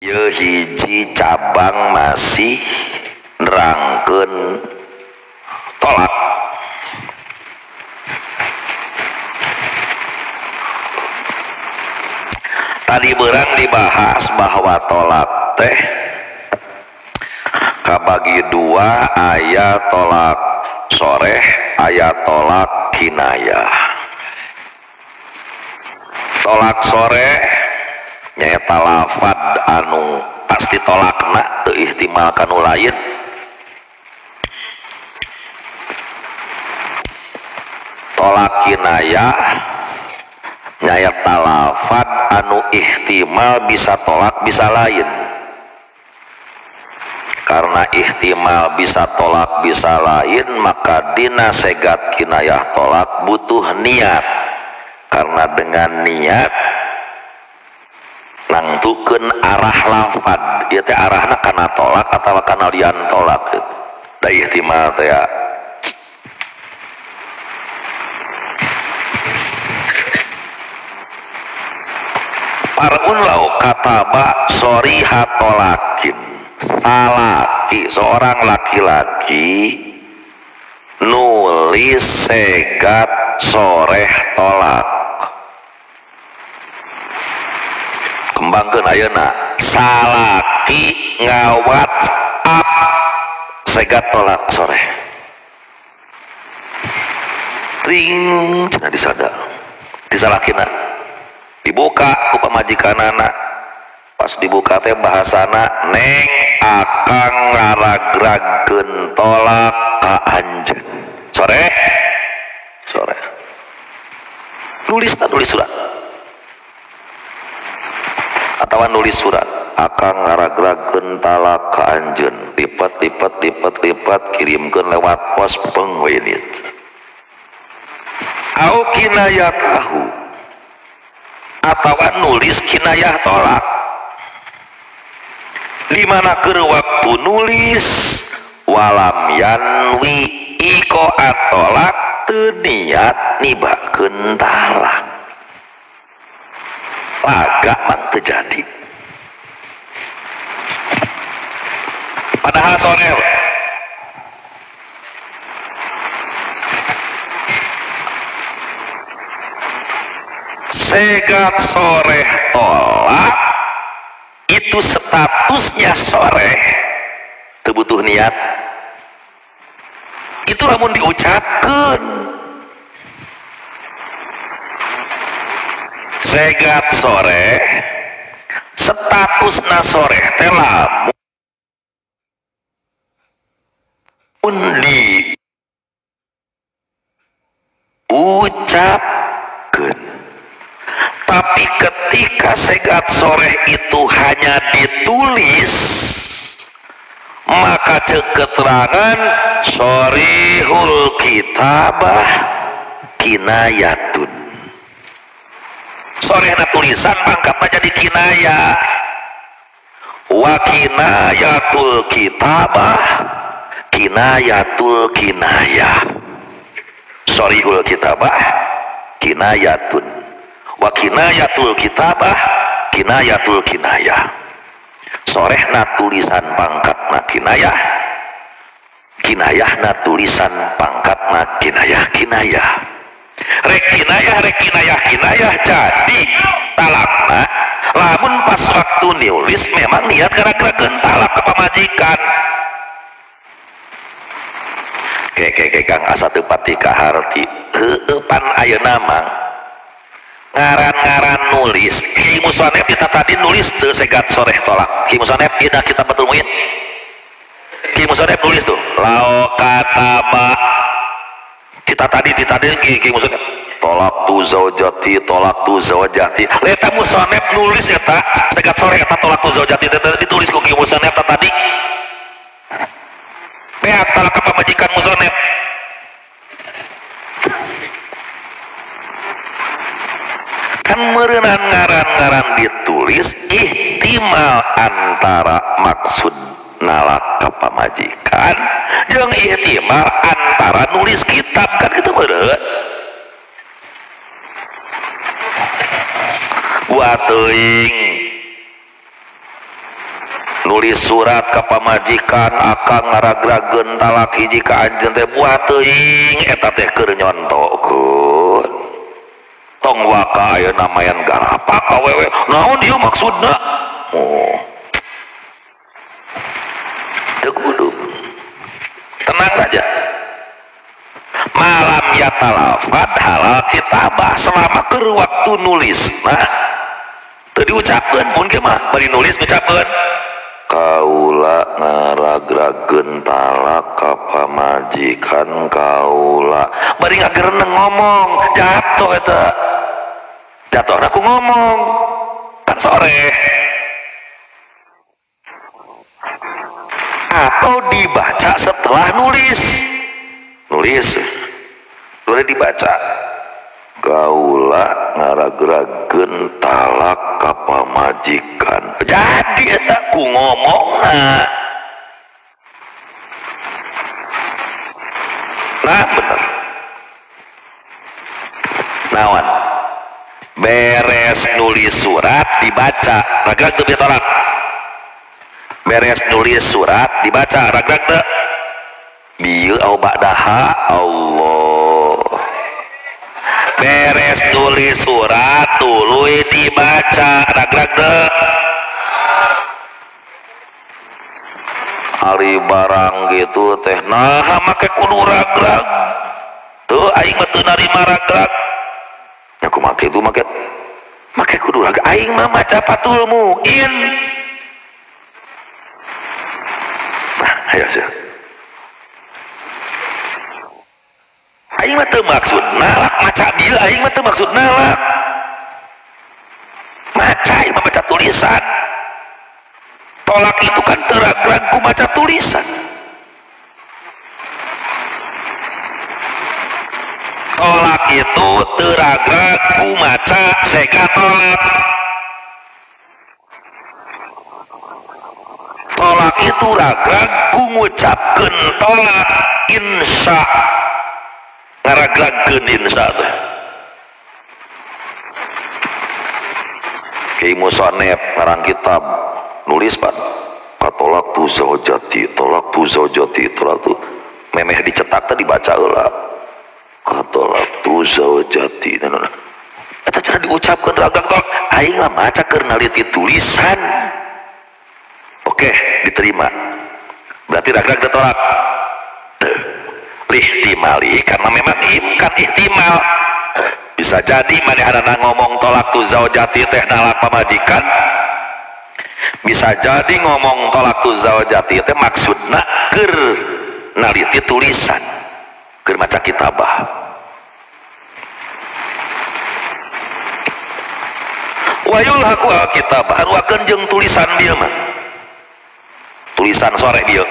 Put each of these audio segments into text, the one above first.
Ye hiji cabang masih nerangkeun tolak. Tadi berang dibahas bahwa tolak teh kabagi dua, aya tolak soreh, aya tolak kinayah. Tolak soreh nyaeta lafad anu pasti tolakna teu ihtimal kanu lain. Tolak kinayah nyaeta lafad anu ihtimal bisa tolak bisa lain. Karena ihtimal bisa tolak bisa lain, maka dina segat kinayah tolak butuh niat. Karena dengan niat nangtukeun arah lafad, ieu teh arahna kana tolak atawa kana lian tolak. Da ihtimal teh ya. Parun lau kataba soriha tolakin, salaki seorang laki-laki nulis segat soreh tolak. Kembangkeun ayeuna salaki ngawatsapp segat tolak soreh. Ring cenah disada di salakina dibuka ku pamajikanana. Pas dibuka teh bahasana, neng akang ngaragragkeun tolak ka anjeun soreh soreh. Nulis surat atawa nulis surat, akang ngaragragkeun talak ka anjeun, lipat kirimkeun lewat pos penguinit. Au kinayatahu atawa nulis kinayah tolak, dimana keur waktu nulis walam yanwi iko atolak teu niat nibakeun talak, laga mang terjadi. Padahal sorel segat soreh tolak itu statusnya soreh, teu butuh niat. Itu lamun diucapkeun segat soreh, statusna soreh teh lamun diucapkeun. Tapi ketika segat soreh itu hanya ditulis, maka cek keterangan sorihul kitabah kinayatun. Sorehna tulisan pangkatna jadi kinayah. Wa kinayatul kitabah kinayatul kinayah. Sorihul kitabah kinayatun, wa kinayatul kitabah kinayatul kinayah. Sorehna tulisan pangkatna kinayah, kinayahna tulisan pangkatna kinayah. Rek kinayah jadi talakna lamun pas waktu nulis memang niat gara-garakeun talak ke pamajikan. Kang asa teu pati kaharti heueuh pan ayeuna mah ngaran-ngaran nulis. Ki musonef kita tadi nulis teu segat soreh tolak. Ki musonef ina kita betul muin. Ki musonef nulis tuh lao kataba. Kita tadi ki musonef tolak tu zaujati. Eta musonef nulis eta segat soreh eta tolak tu zaujati ditulis ku ki musonef tadi. Beak talak ka pamajikan musonef. Kan meureunana ngaran-ngaran ditulis ihtimal antara maksud nalak ka pamajikan jeung ihtimal antara nulis kitab, kan kitu meureun. Wa teuing nulis surat ke pamajikan akang ngaragrageun talak hiji ka anjeun teh buah teuing eta teh keur nyontokeun tong waka ayeuna mayan garapak awewe naon ieu maksudna oh teu kudu tenang saja malam ya talafad halal kitabah selama keur waktu nulis nah teu diucapkeun mun ge mah bari nulis ngucapkeun kaula ngaragrageun talak ka pamajikan kaula bari ngagereneng ngomong jatuh eta jatuh aku ngomong kan sore atau dibaca setelah nulis boleh dibaca kaula ngaragrageun talak ka pamajikan jadi eta ku ngomongna nah bener naon beres nulis surat dibaca ragrag teu bitolak beres nulis surat dibaca ragrag teu bieu au ba'daha Allah beres nulis surat tuluy dibaca ragrag teu ari barang gitu teh nah make kudu ragrag teu aing mah teu narima ragrag nya kumaha kitu make kudu ragrag aing mah maca patul muin nah aya sia aing mah teu maksud nalak maca bieu aing mah teu maksud nalak maca aing mah maca tulisan tolak itu kan teragrag ku maca tulisan tolak itu teragrag ku maca sega tolak tolak itu ragrag ku ngucapkeun tolak insya ngaragragkeun insya teh Ki Musonep ngarang kitab nulis pan katolak tu zaujati tolak tu memeh dicetak teh dibaca heula katolak tu zaujati eta cara diucapkeun ragrag tolak aing mah maca keur naliti tulisan oke diterima berarti ragrag teu tolak teu lihtimali karena memang imkan ihtimal bisa jadi manehna ngomong tolak tu zaujati teh nalak pamajikan bisa jadi ngomong tolak tu zaujati teh maksudna keur naliti tulisan keur maca kitabah wayul haku kitabah aruakeun jeung tulisan bieu mah tulisan sore bieu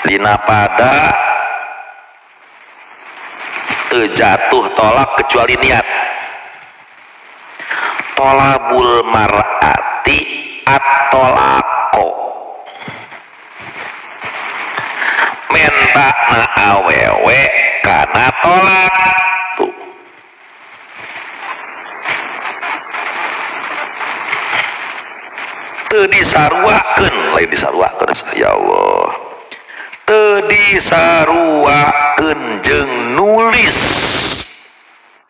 dina pada teu jatuh tolak kecuali niat tolabul mar'ati at-tolako mentakna awewe kana tolak tuh teu disaruakeun lain disaruakeun ya Allah teu disaruakeun jeung nulis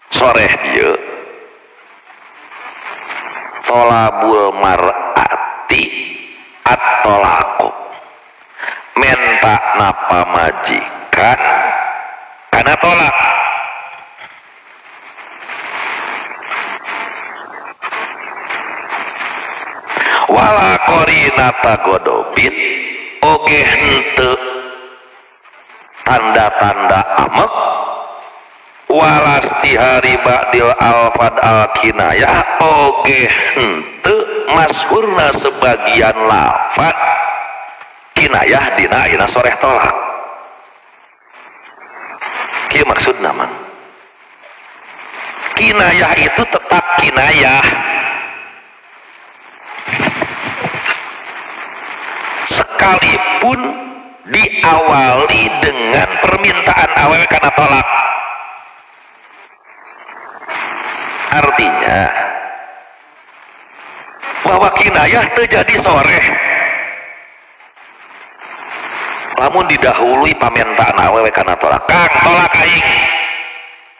soreh dieu tolabul mar'ati at-tolako mentakna pamajikan kana tolak wala qarinata godobin oge henteu tanda-tanda amek walastihari ba'dil alfad al-kinayah oge henteu masyhurna sebagian lafad kinayah dina ayeuna soreh tolak kieu maksudna man kinayah itu tetap kinayah sekalipun diawali dengan permintaan awewe kana tolak artinya bahwa kinayah terjadi soreh lamun didahului pamentaan awewe kana tolak. Kang tolak aing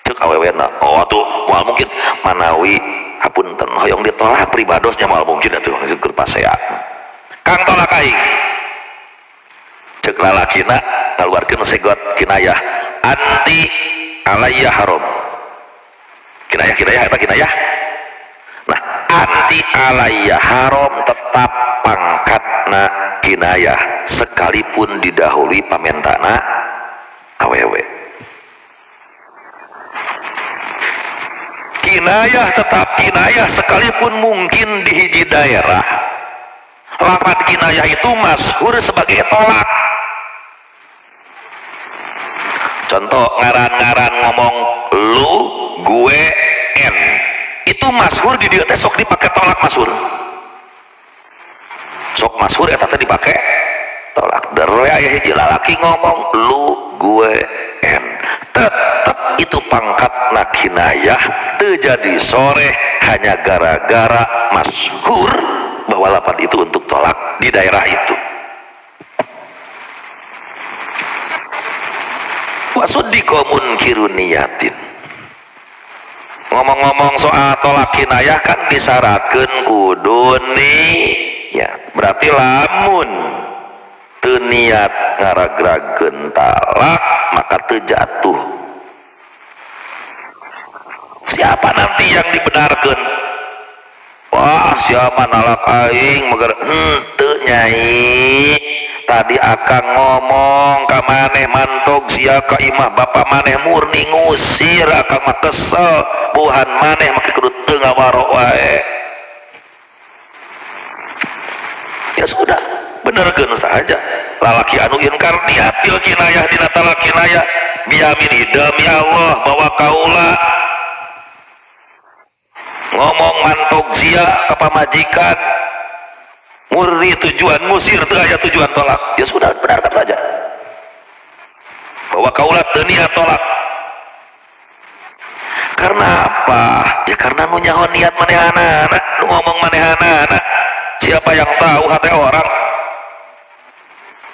cek awewena, oh tuh mal mungkin manawi hapunten hoyong ditolak pribadosnya mal mungkin atuh keur pasea. Kang tolak aing cek lalakina ngaluarkeun segot kinayah, anti alayya haram. Kinayah apa kinayah? Nah, anti alayya haram tetap pangkatna kinayah sekalipun didahului pamentana awewe. Kinayah tetap kinayah sekalipun mungkin di hiji daerah lafaz kinayah itu masyhur sebagai tolak. Contoh ngaran-ngaran ngomong lu gue en itu masyhur di dieu teh sok dipake tolak masyhur. Sok masyhur eta teh dipake tolak. Deure aya hiji lalaki ngomong lu gue en tetap itu pangkatna kinayah teu jadi soreh hanya gara-gara masyhur bahwa lafaz itu untuk tolak di daerah itu. Wasuddiqa munkirun niyatin. Ngomong-ngomong soal tolak kinayah kan disyaratkeun kudu niat. Berarti lamun teu niat ngaragrageun talak maka teu jatuh. Siapa nanti yang dibenarkeun? Wah, siapa nalak aing mager henteu nyai. Tadi akang ngomong ka maneh mantog sia ka imah bapak maneh murni ngusir, akang mah kesel buhan maneh make kudu teu ngawaro wae. Ya sudah, benerkeun saja. Lalaki anu inkar niat bil kinayah dina talak kinayah biyamin demi Allah bahwa kaula ngomong mantog sia ka pamajikan murni tujuan ngusir teu aya tujuan tolak. Ya sudah, benarkan saja bahwa kaulah teu niat tolak. Karena apa? Ya karena nu nyaho niat manehana, nu ngomong manehana. Siapa yang tahu hati orang?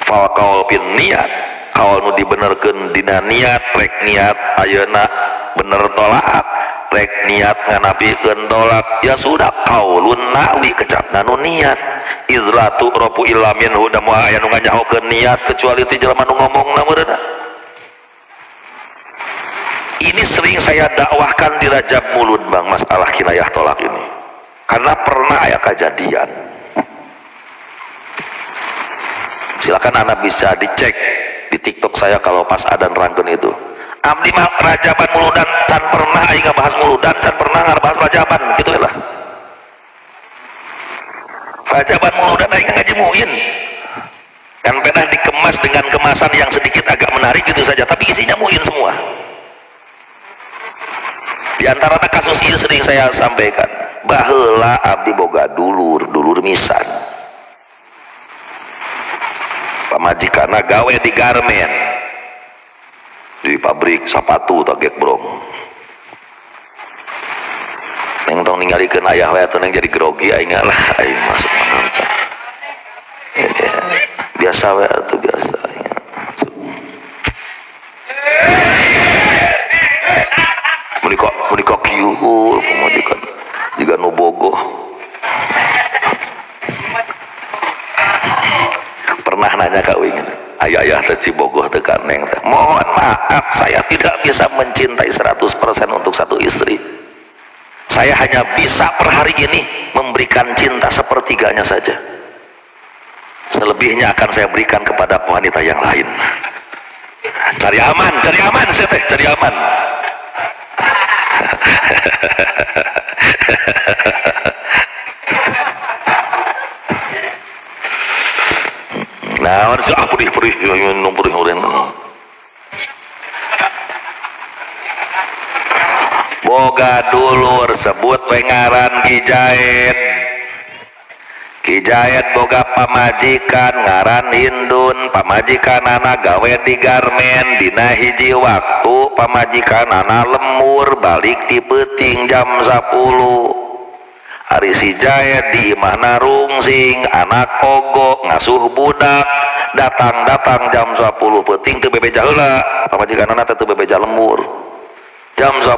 Fa qaul bin niat, qaul nu dibenerkeun dina niat, rek niat ayeuna bener tolak, rek niat nganapikeun tolak. Ya sudah, qaulun nawi kecapna nu niat. Izlatu robu ilamin huda mua aya nu nganyahokeun niat kecuali ti jelema nu ngomongna meureunna. Ini sering saya dakwahkan di Rajab Mulud Bang, masalah kinayah tolak ini karena pernah aya kejadian. Silakan Anda bisa dicek di TikTok saya kalau pas ada nerangkeun itu. Abdi mah Rajaban Muludan can pernah aing ngabahas Muludan, can pernah ngabahas Rajaban gitu lah. Rajaban Muludan aing ngaji muin kan pernah dikemas dengan kemasan yang sedikit agak menarik gitu saja, tapi isinya muin semua. Di antara kasus ini sering saya sampaikan, baheula abdi boga dulur misan, pamajikana gawe di garmen di pabrik sepatu tagek brong. Neng tong ningalikeun ayah we atuh neng jadi grogi aing lah aing masuk menonton. Ya, biasa we atuh biasa. Menika kieu pamajikan jiga nu bogoh. Pernah nanya ka euing, ayah teh cibogoh teh ka neng teh. Mohon maaf saya tidak bisa mencintai 100% untuk satu istri. Saya hanya bisa per hari ini memberikan cinta sepertiganya saja. Selebihnya akan saya berikan kepada wanita yang lain. Cari aman saya teh, cari aman. Nah, harus perih boga dulur sebut pengaran Kijahid boga pamajikan ngaran Hindun, pamajikan anak gawe di garmen dina hiji waktu pamajikan anak lemur balik ti peuting jam 10. Ari si Jaed di imah narungsing anak ogo ngasuh budak datang jam 10 peuting teu bebeja heula pamajikanana teu bebeja lembur jam 10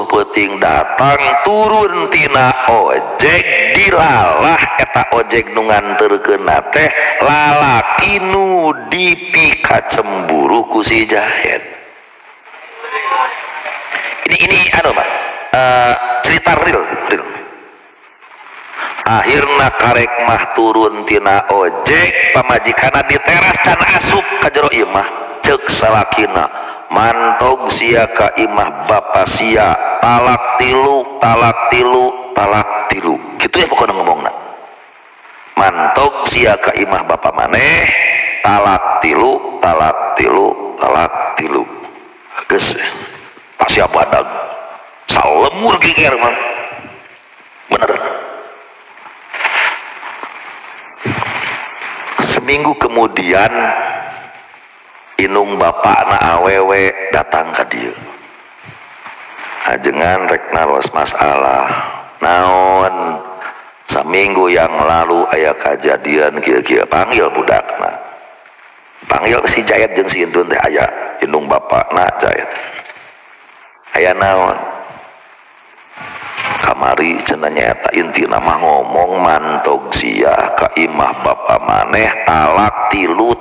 peuting datang turun tina ojek dilalah eta ojek nu nganterkeun teh lalaki nu dipika cemburu ku si Jaed. Ini anu Pak cerita real. Akhirna karek mah turun tina ojek pamajikana di teras can asup ka jero imah ceuk salakina mantog sia ka imah bapa sia talak tilu gitu ya pokoknya ngomongna mantog sia ka imah bapa maneh talak tilu geus pasia badag salemur geger mah beneran. Seminggu kemudian inung bapakna awewe datang ke dia ajengan rek naros masalah naon seminggu yang lalu aya kejadian kieu-kieu panggil budakna panggil si Jaed jeung si Indun teh aya inung bapakna Jaed aya naon kamari cenah nyaeta intina mah ngomong mantog sia ka imah bapa maneh talak tilu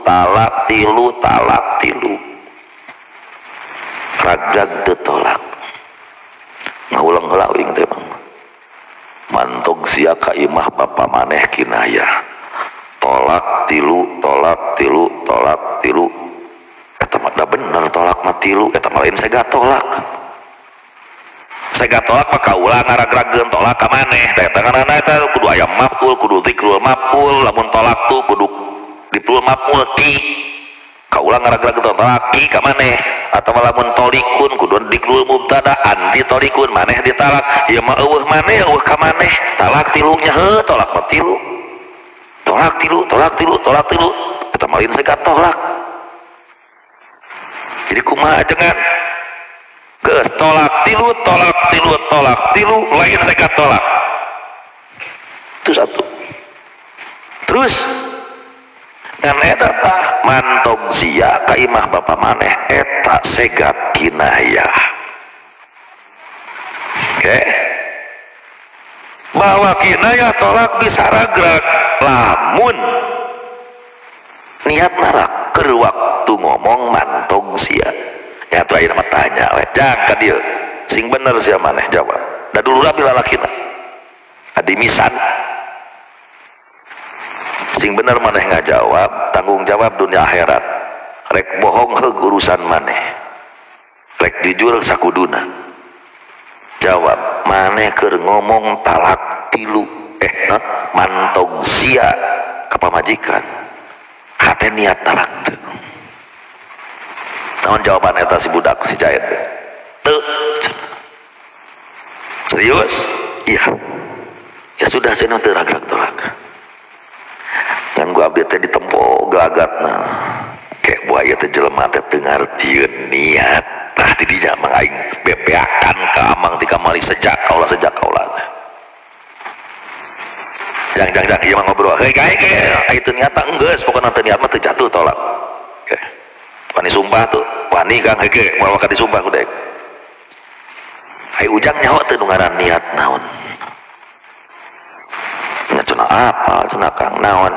ragrag teu tolak ngaulang heula uing teh mantog sia ka imah bapa maneh kinayah tolak tilu eta mah da bener tolak mah tilu eta mah lain sega tolak mah kaulah ngaragrageun tolak ka maneh teh tanganna eta kudu aya maf'ul kudu zikrul maf'ul lamun tolak tuh kudu diplul maf'ul ki kaulah ngaragrageun tolak ki ka maneh atawa lamun tolikun kudu dikrul mubtada anti tolikun maneh ditalak ieu mah eueuh maneh eueuh ka maneh talak tilunya heuh tolak mah tilu eta mah lain sega tolak jadi kumaha cengan geus tolak tilu lain sega tolak itu satu terus ngan eta tah mantog sia ka imah bapa maneh eta segat kinayah bahwa kinayah tolak bisa ragrag lamun niat narak keur waktu ngomong mantog sia ya tuh ayeuna mah tanya we jang ka dieu sing bener sia maneh jawab da dulu rapi lalakina adi misan sing bener maneh ngajawab tanggung jawab dunia akhirat rek bohong heug urusan maneh rek jujur sakuduna jawab maneh keur ngomong talak tilu mantog sia ka pamajikan hate niat talak teu naon jawaban eta si budak si Jaed teu serius iya ya sudah cenah teu ragrag tolak kan gua abdi teh ditempo gelagatna kayak buaya teh jelema teh teu ngartieun niat tah di dinya mah aing bebeakan ka amang ti kamari sejak kaula teh jang ieu mah ngobrol heuh kae aya teu niat geus pokona teu niat mah teu jatuh tolak wani sumpah tuh wani kang hege bawa ka disumpah ku dek ai ujang nyaho teu nu ngaran niat naon nya cenah apa cenah kang naon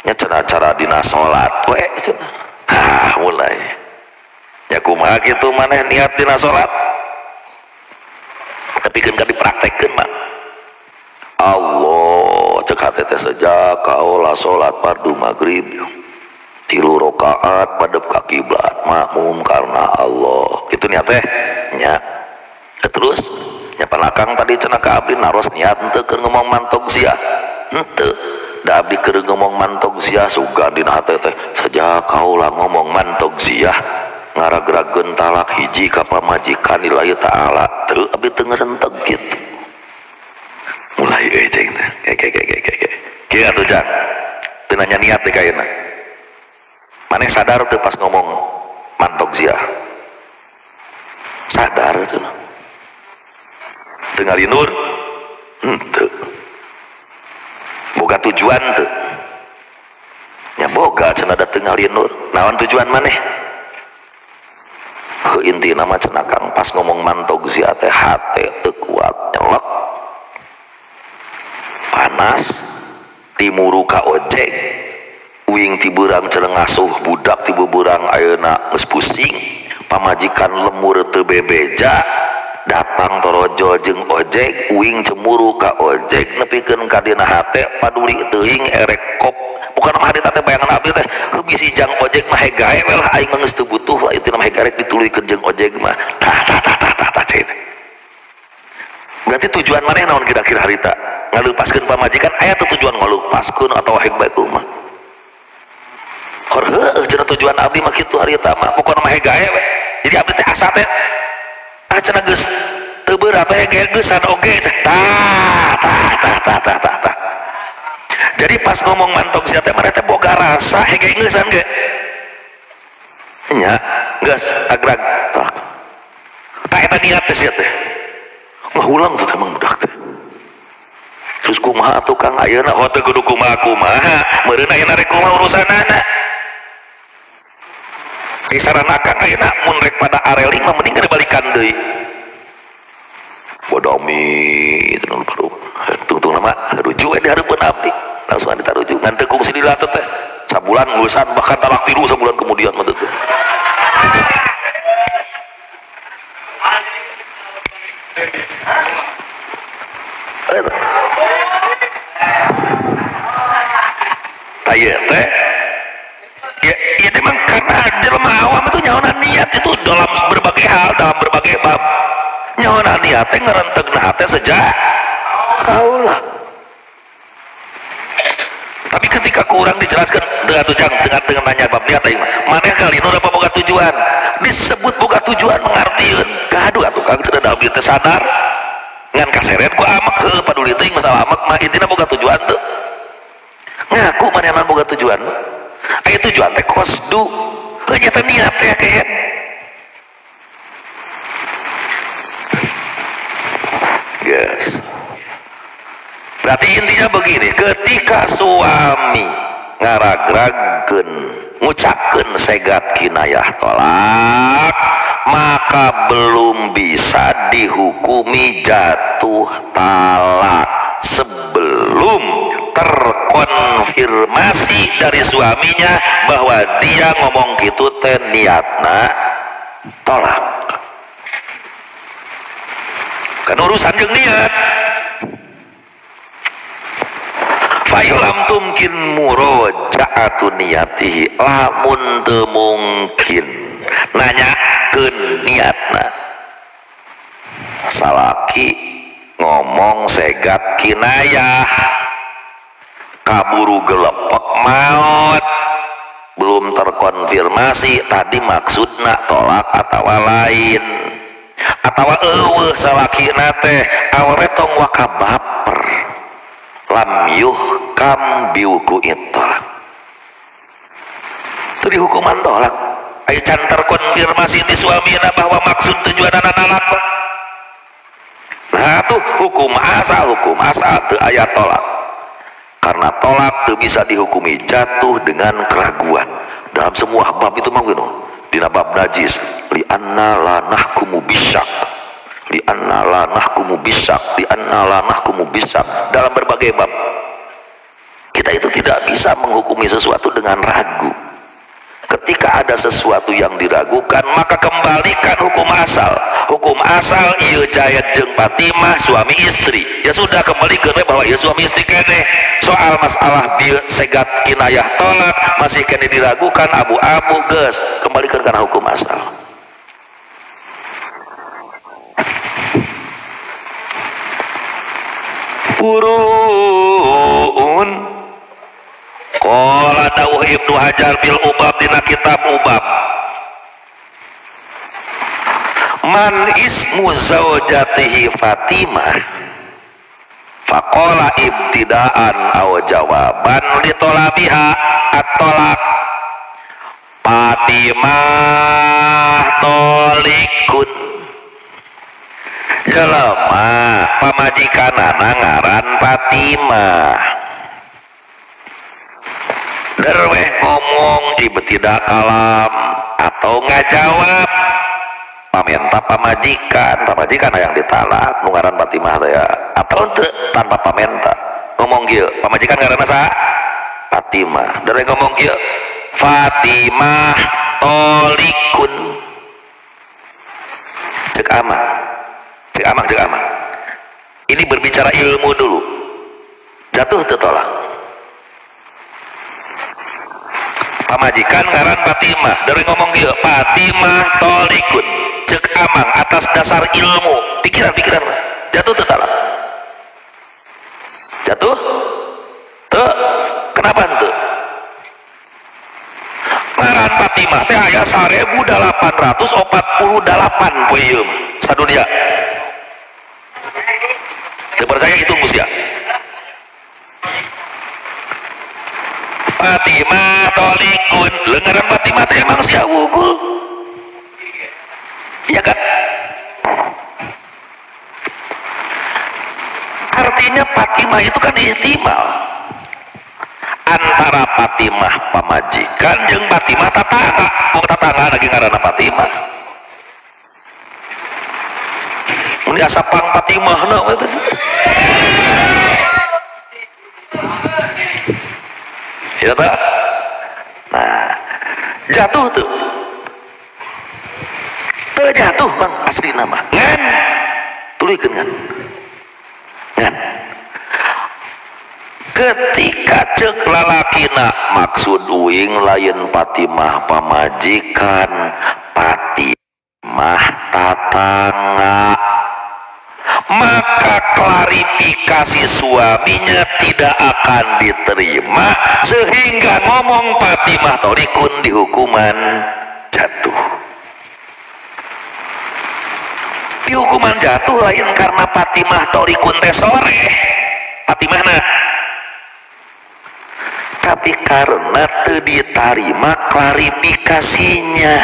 nya cenah cara dina salat we cenah mulai nya kumaha kitu maneh niat dina salat tapi kan dipraktekkeun mah Allah cek hate teh sejak kaula salat fardu maghrib 3 rakaat padep ka kiblat makmum karena Allah itu niat teh nya terus nya panakang tadi cenah ka abdi naros niat henteu keur ngomong mantog sia henteu da abdi keur ngomong mantog sia sugan dina hate teh saja kaula ngomong mantog sia ngaragrageun talak hiji ka pamajikan lillahi taala teu abdi teu ngarenteg kitu mulai euy cing teh kieu atuh jang teu nanya niat teh kayeuna maneh sadar tuh pas ngomong mantog sia sadar tuh teu ngalinur henteu boga tujuan tuh nya boga cenah dateng ngalinur naon tujuan maneh inti nama cenah Kang pas ngomong mantog sia teh hate teu kuat nyelek panas timuru ka ojek uing tiburang cenah ngasuh budak tiburang ayeuna geus pusing pamajikan lemur teu bebeja datang torojo jeung ojek uing cemuru ka ojek nepikeun ka dina hate paduli teuing erek kop bukan mah hade teh bayangan abdi teh bisi jang ojek mah hegae we lah aing geus teu butuh lah itu mah hegae dituluykeun jeung ojek mah tah cai berarti tujuan maneh naon kira-kira harita ngalupaskeun pamajikan aya teu tujuan ngalupaskeun atau hegae kumaha heuh cenah tujuan abdi mah kitu harita mah pokona mah hegae we jadi abdi teh asa teh cenah geus teu beurap hegae geusan oge tah jadi pas ngomong mantog sia teh mana teh boga rasa hegae ngeusan ge nya geus agrag tah eta niat teh sia teh ngahulang tuh emang budak teh terus kumaha atuh Kang ayeuna teu kudu kumaha meureun ayeuna rek kumaha urusanana disaranakan ayeuna mun rek pada areling mah mending dibalikan deui bodomi itu baru tungtung nama rujuk di hareupeun abdi langsung ditarujuk ngan teu kungsi dilatih teh sabulan ngeusan bahkan talak tilu sabulan kemudian mah teh taya teh ya memang karena jelema awam itu nyaona niat itu dalam berbagai hal dalam berbagai bab nyaona niat teh ngerentegna hate sejak kaula tapi ketika kurang dijelaskan dengan tujang dengan nanya bab niat aing mah maneh kali nu apa boga tujuan disebut boga tujuan mengartieun gaduh atuh Kang cenah da abdi teh sadar ngan kaseret ku amek heuh paduli teuing masalah amek mah intina boga tujuan teu ngaku manehna boga tujuan aya tujuan teh kosdu heuh nya teh niat teh kehet yes berarti intinya begini ketika suami ngaragragkeun ngucapkeun segat kinayah tolak maka belum bisa dihukumi jatuh talak sebelum terkonfirmasi dari suaminya bahwa dia ngomong gitu teh niatna tolak kan urusan jeung niat fa'ilam tumkin murojaatu niyatihi lamun teu mungkin nanyakeun niatna salaki ngomong segat kinayah kaburu gelepek maot belum terkonfirmasi tadi maksudna tolak atawa lain atawa eueuh salakina teh awewe tong waka baper lam yuhkam biwuku'it tolak itu dihukuman tolak aya can terkonfirmasi di suamina bahwa maksud tujuan nalak nah tuh hukum asal teu aya tolak karena tolak teu bisa dihukumi jatuh dengan keraguan dalam semua bab itu mah gitu dina bab najis li anna la nahkumu bisyak li anna la nahkumu bisyak dalam berbagai bab kita itu tidak bisa menghukumi sesuatu dengan ragu ketika ada sesuatu yang diragukan maka kembalikan hukum asal ieu jayat jeung Fatimah suami istri ya sudah kembalikan bahwa ieu suami istri kene soal masalah bieu segat kinayah tolak masih kene diragukan abu-abu geus kembalikan kana hukum asal Puruun qala dawuh Ibnu Hajar bil Ubab dina kitab Ubab man ismu zaujatihi Fatimah faqala ibtidaan aw jawaban li talabiha at-talaq Fatimah tolikun jelema pamajikanana ngaran Fatimah ngomong ibu tidak kalam atau ngajawab pamenta pamajikan yang ditalak nu ngaran Fatimah teh ya atau teu tanpa pamenta ngomong kieu pamajikan ngaranna saha Fatimah dari ngomong kieu Fatimah tolikun cek amang ini berbicara ilmu dulu jatuh tertolak pamajikan ngaran Fatimah dari ngomong kieu Fatimah tolikun cek amang atas dasar ilmu pikiran jatuh tertolak jatuh tuh kenapa tuh ngaran Fatimah teh aya 1848 poe sadunia teu percaya hitung geus ya Fatimah tolikun lengaran Fatimah teh emang sia wugul iya kan artinya Fatimah itu kan ihtimal antara Fatimah pamajikan jeung Fatimah tatangga tatangga lagi ngaranna Fatimah ini asapang Fatimah na itu ya tak nah jatuh tuh terjatuh bang asli nama ngan tulikeun ngan ketika cek lalakina maksud uing lain Fatimah pamajikan Fatimah tatangga maka klarifikasi suaminya tidak akan diterima sehingga ngomong Fatimah tolikun di hukuman jatuh di hukuman jatuh lain karena Fatimah tolikun teh soreh Fatimah nah tapi karena teu diterima klarifikasinya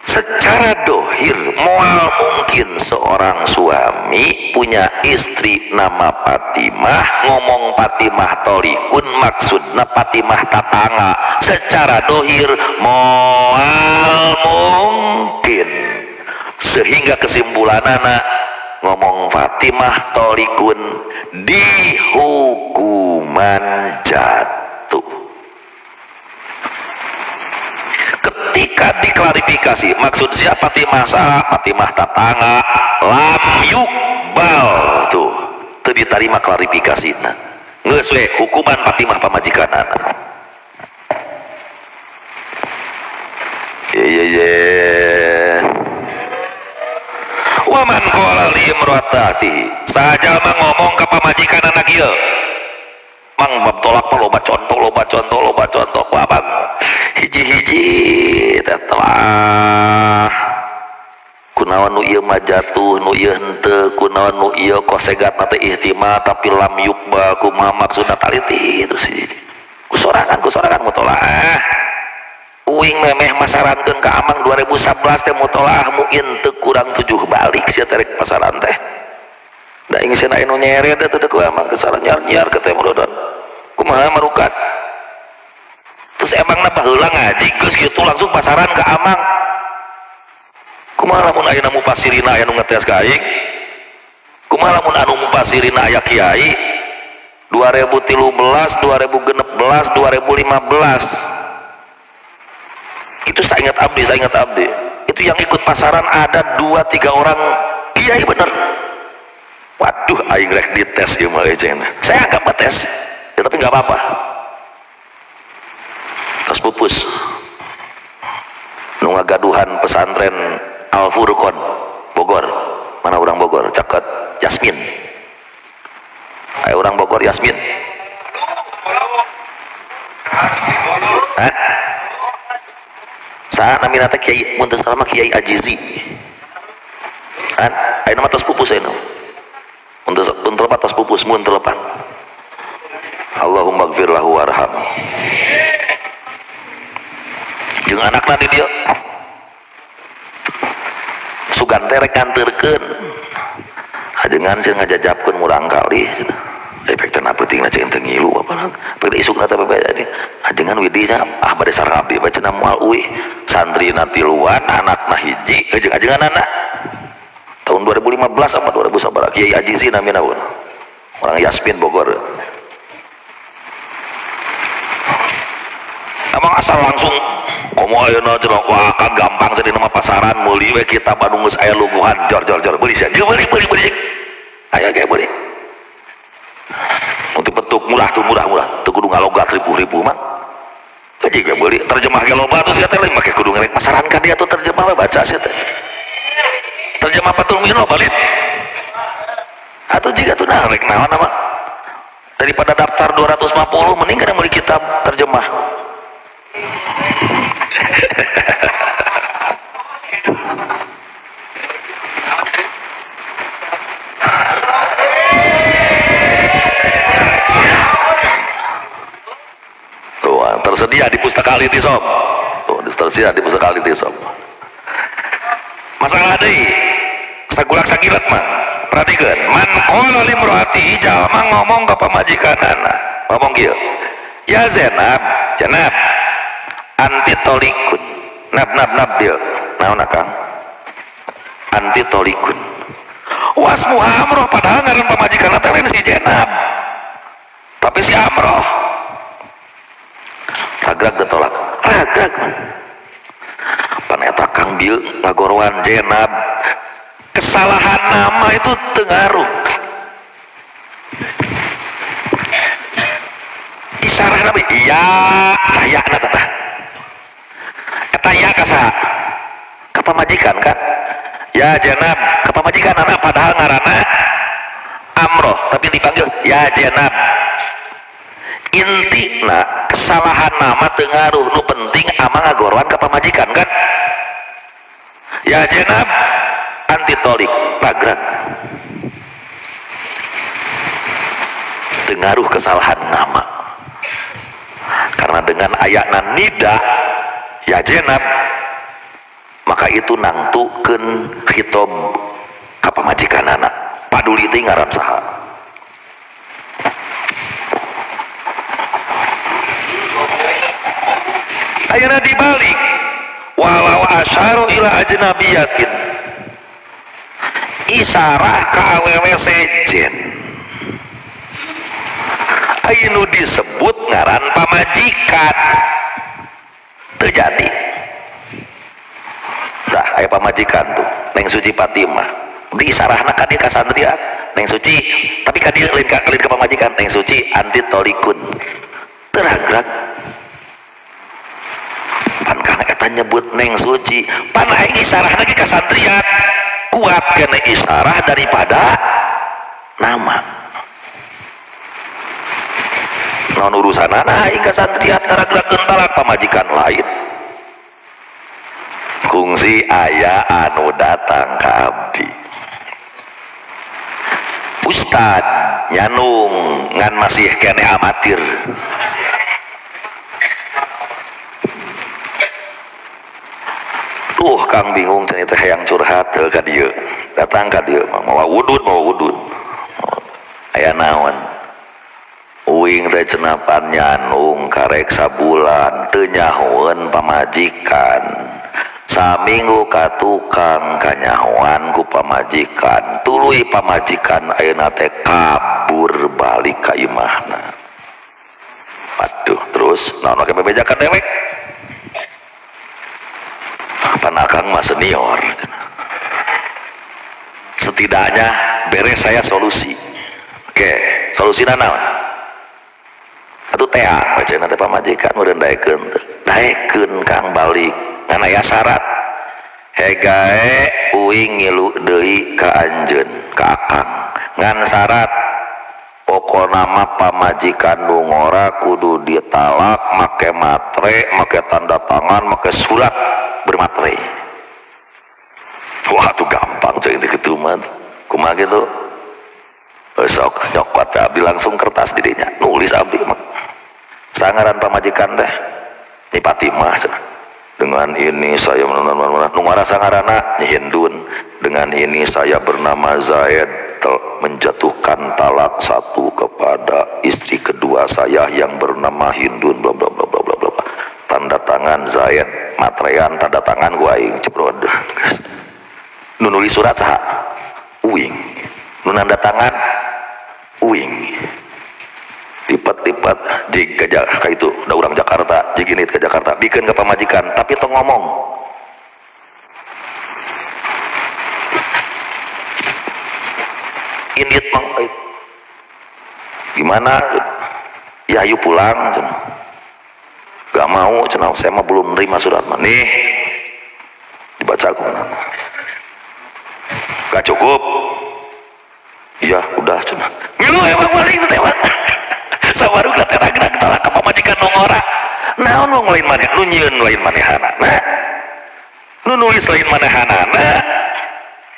secara dohir moal mungkin seorang suami punya istri nama Fatimah ngomong Fatimah tolikun maksudna Fatimah tatangga secara dohir moal mungkin sehingga kesimpulanana ngomong Fatimah tolikun di hukuman jatuh ketika diklarifikasi maksud siapa Fatimah sah Fatimah tatangga lam yukbal tuh itu diterima klarifikasinya geus we hukuman Fatimah pamajikanana waman qala li imratati sajalma ngomong ka pamajikan anak ieu mang bab tolak loba contoh ku abang hiji-hiji teh telah kunaon nu ieu mah jatuh nu ieu henteu kunaon nu ieu kosegatna teh ihtimal tapi lam yukbal kumaha maksudna taliti terus hiji kusorangan mutolaah uing memeh masarankeun ka amang 2011 teh mutolaah mungkin teu kurang 7 balik sia terek pasaran teh da ing cenah anu nyeret da teu ku amang kesalahan nyar-nyar ke teh murodon kumaha marukat terus emangna baheula ngaji geus kitu langsung pasaran ka amang kumaha lamun ayeuna mupasirina aya nu ngetes ka aing kumaha lamun anu mupasirina aya kiai 2013 2016 2015 itu saya ingat abdi itu yang ikut pasaran ada 2-3 orang kiai bener waduh aing rek dites ieu mah saya anggap tes ya, tapi nggak apa-apa tos pupus nu ngagaduhan pesantren Al Furqon Bogor mana orang Bogor caket Yasmin aya orang Bogor Yasmin saha namina teh Kiai mun teu salah mah Kiai Ajizi kan aya nama tos pupus aya untuk lepat tos pupus mun teu lepat Allahumma gfir lahu warham jeung anakna di dieu sugan teh rek nganteurkeun ajengan cenah ngajajabkeun murang kali cenah efek teh napeuti penting cing teu ngilu apa peuting isukna teh bebeda deui ajengan widinya bade sareng abdi bae cenah moal uih santrina tiluan anakna hiji ajengan-ajenganna tahun 2015 apa 2000 Kiai Haji Zin namina orang Yasmin Bogor. Emang asal langsung komo ayeuna cenah wah kan gampang jadi nama pasaran meuli we kita Bandung geus aya luguhan jor beuli sia beuli aya ge beuli untuk bentuk murah teu kudu ngalogat ribu-ribu mah aja ge beuli terjemah ge loba tuh sia teh lain make kudu ngerek pasaran ka dia tuh terjemah we baca sia teh terjemah patul mino balik atau jika tuh nah rek naon nama daripada daftar 250 mending kana meuli kitab terjemah. Tuh, tersedia di pustaka Al-I'tisam. Tuh, tersedia di pustaka Al-I'tisam. Masalah deui sagulak sagilat mah perhatikeun man qala limraati jalma ngomong ka pamajikanana ngomong kieu ya Zainab anti tolikun nab dia naon akang anti tolikun wasmu Amroh padahal ngaran pamajikanna teh lain si Zainab tapi si Amroh ragrag ditolak ragrag pan eta kang dieu ngagorowan Zainab kesalahan nama itu tengaruh isarah nabi iya ya na tata eta ya kasa ka pamajikan kan ya Zainab ka pamajikan anak padahal ngaranna Amroh tapi dipanggil ya Zainab intina kesalahan nama tengaruh nu penting ama ngagorowan ka pamajikan kan ya Zainab anti tolik ragrag tengaruh kesalahan nama karena dengan ayatna nida ya Zainab maka itu nangtukeun khitab ka pamajikanana paduli teh ngaran saha ayeuna dibalik walau asyaru ila ajnabiyatin isarah ka awewe sejen ayeuna disebut ngaran pamajikan terjadi dah aya pamajikan tuh Neng Suci Fatimah diisarahna ka dieu ka santriat Neng Suci tapi ka dieu lain ka pamajikan Neng Suci anti tolikun teragrag pan kang eta nyebut Neng Suci pan aing isarahna ge ka santriat kuat kena isarah daripada nama non urusan anak hingga santriat ngaragrakeun talak pamajikan lain kungsi aya anu datang ka abdi ustad nyanung ngan masih kene amatir kang bingung ternyata hayang curhat ka dieu datang ka dieu mau wudud aya naon uing teh cenah pan nyanung karek sabulan teu nyahoeun pamajikan saminggu ka tukang kanyahoan ku pamajikan tuluy pamajikan ayeuna teh kabur balik ka imahna aduh terus naon ke bebejakan dewek pan akang mah senior setidaknya beres saya solusi oke solusina naon atuh teang bacana teh pamajikan meureun daekeun kang balik ngan aya syarat hegae uing ngilu deui ka anjeun ka akang ngan syarat pokona mah pamajikan nu ngora kudu ditalak make matre make tanda tangan make surat bermaterai. Wah tuh gampang coy itu ketuman kumaha gitu sok nyokot abdi langsung kertas didinya nulis abdi mah sangaran pamajikan teh Nyi Fatimah dengan ini saya nungara sangarana Nyi Hindun dengan ini saya bernama Zaid menjatuhkan talak 1 kepada istri kepada saya yang bernama Hindun bla bla bla bla bla bla, tanda tangan Zaid matrean, tanda tangan gua aing cebrod. Nu nulis surat saha uing, nu nanda tangan uing, lipat-lipat jig ka itu da urang Jakarta, jig ini ke Jakarta bikin ke pamajikan tapi tong ngomong indit mang gimana ya ayo pulang cenah. Gak mau cenah, saya mah belum nerima surat mah nih dibaca aku gak cukup iya udah cenah ngilu emang paling itu teman sabarug da terang-terang tolak ke pamajikan nongora naon wong lain maneh nu nyieun lain manehanana nu nulis lain manehanana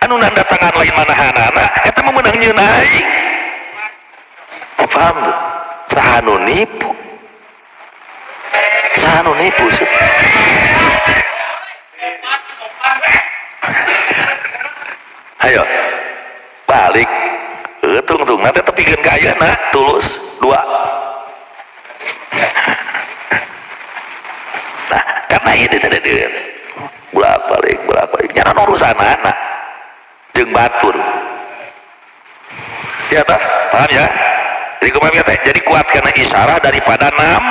anu nanda tangan lain manehanana eta mah meunang nyieun aing paham tuh saha nu nipu sih ayo balik tung nanti tepikeun ka ayeuna tulus 2 nah karena ini tadi bolak-balik nyaran urusan anak jeung batur ya tah paham ya jadi kumaha teh jadi kuat karena isyarah daripada nam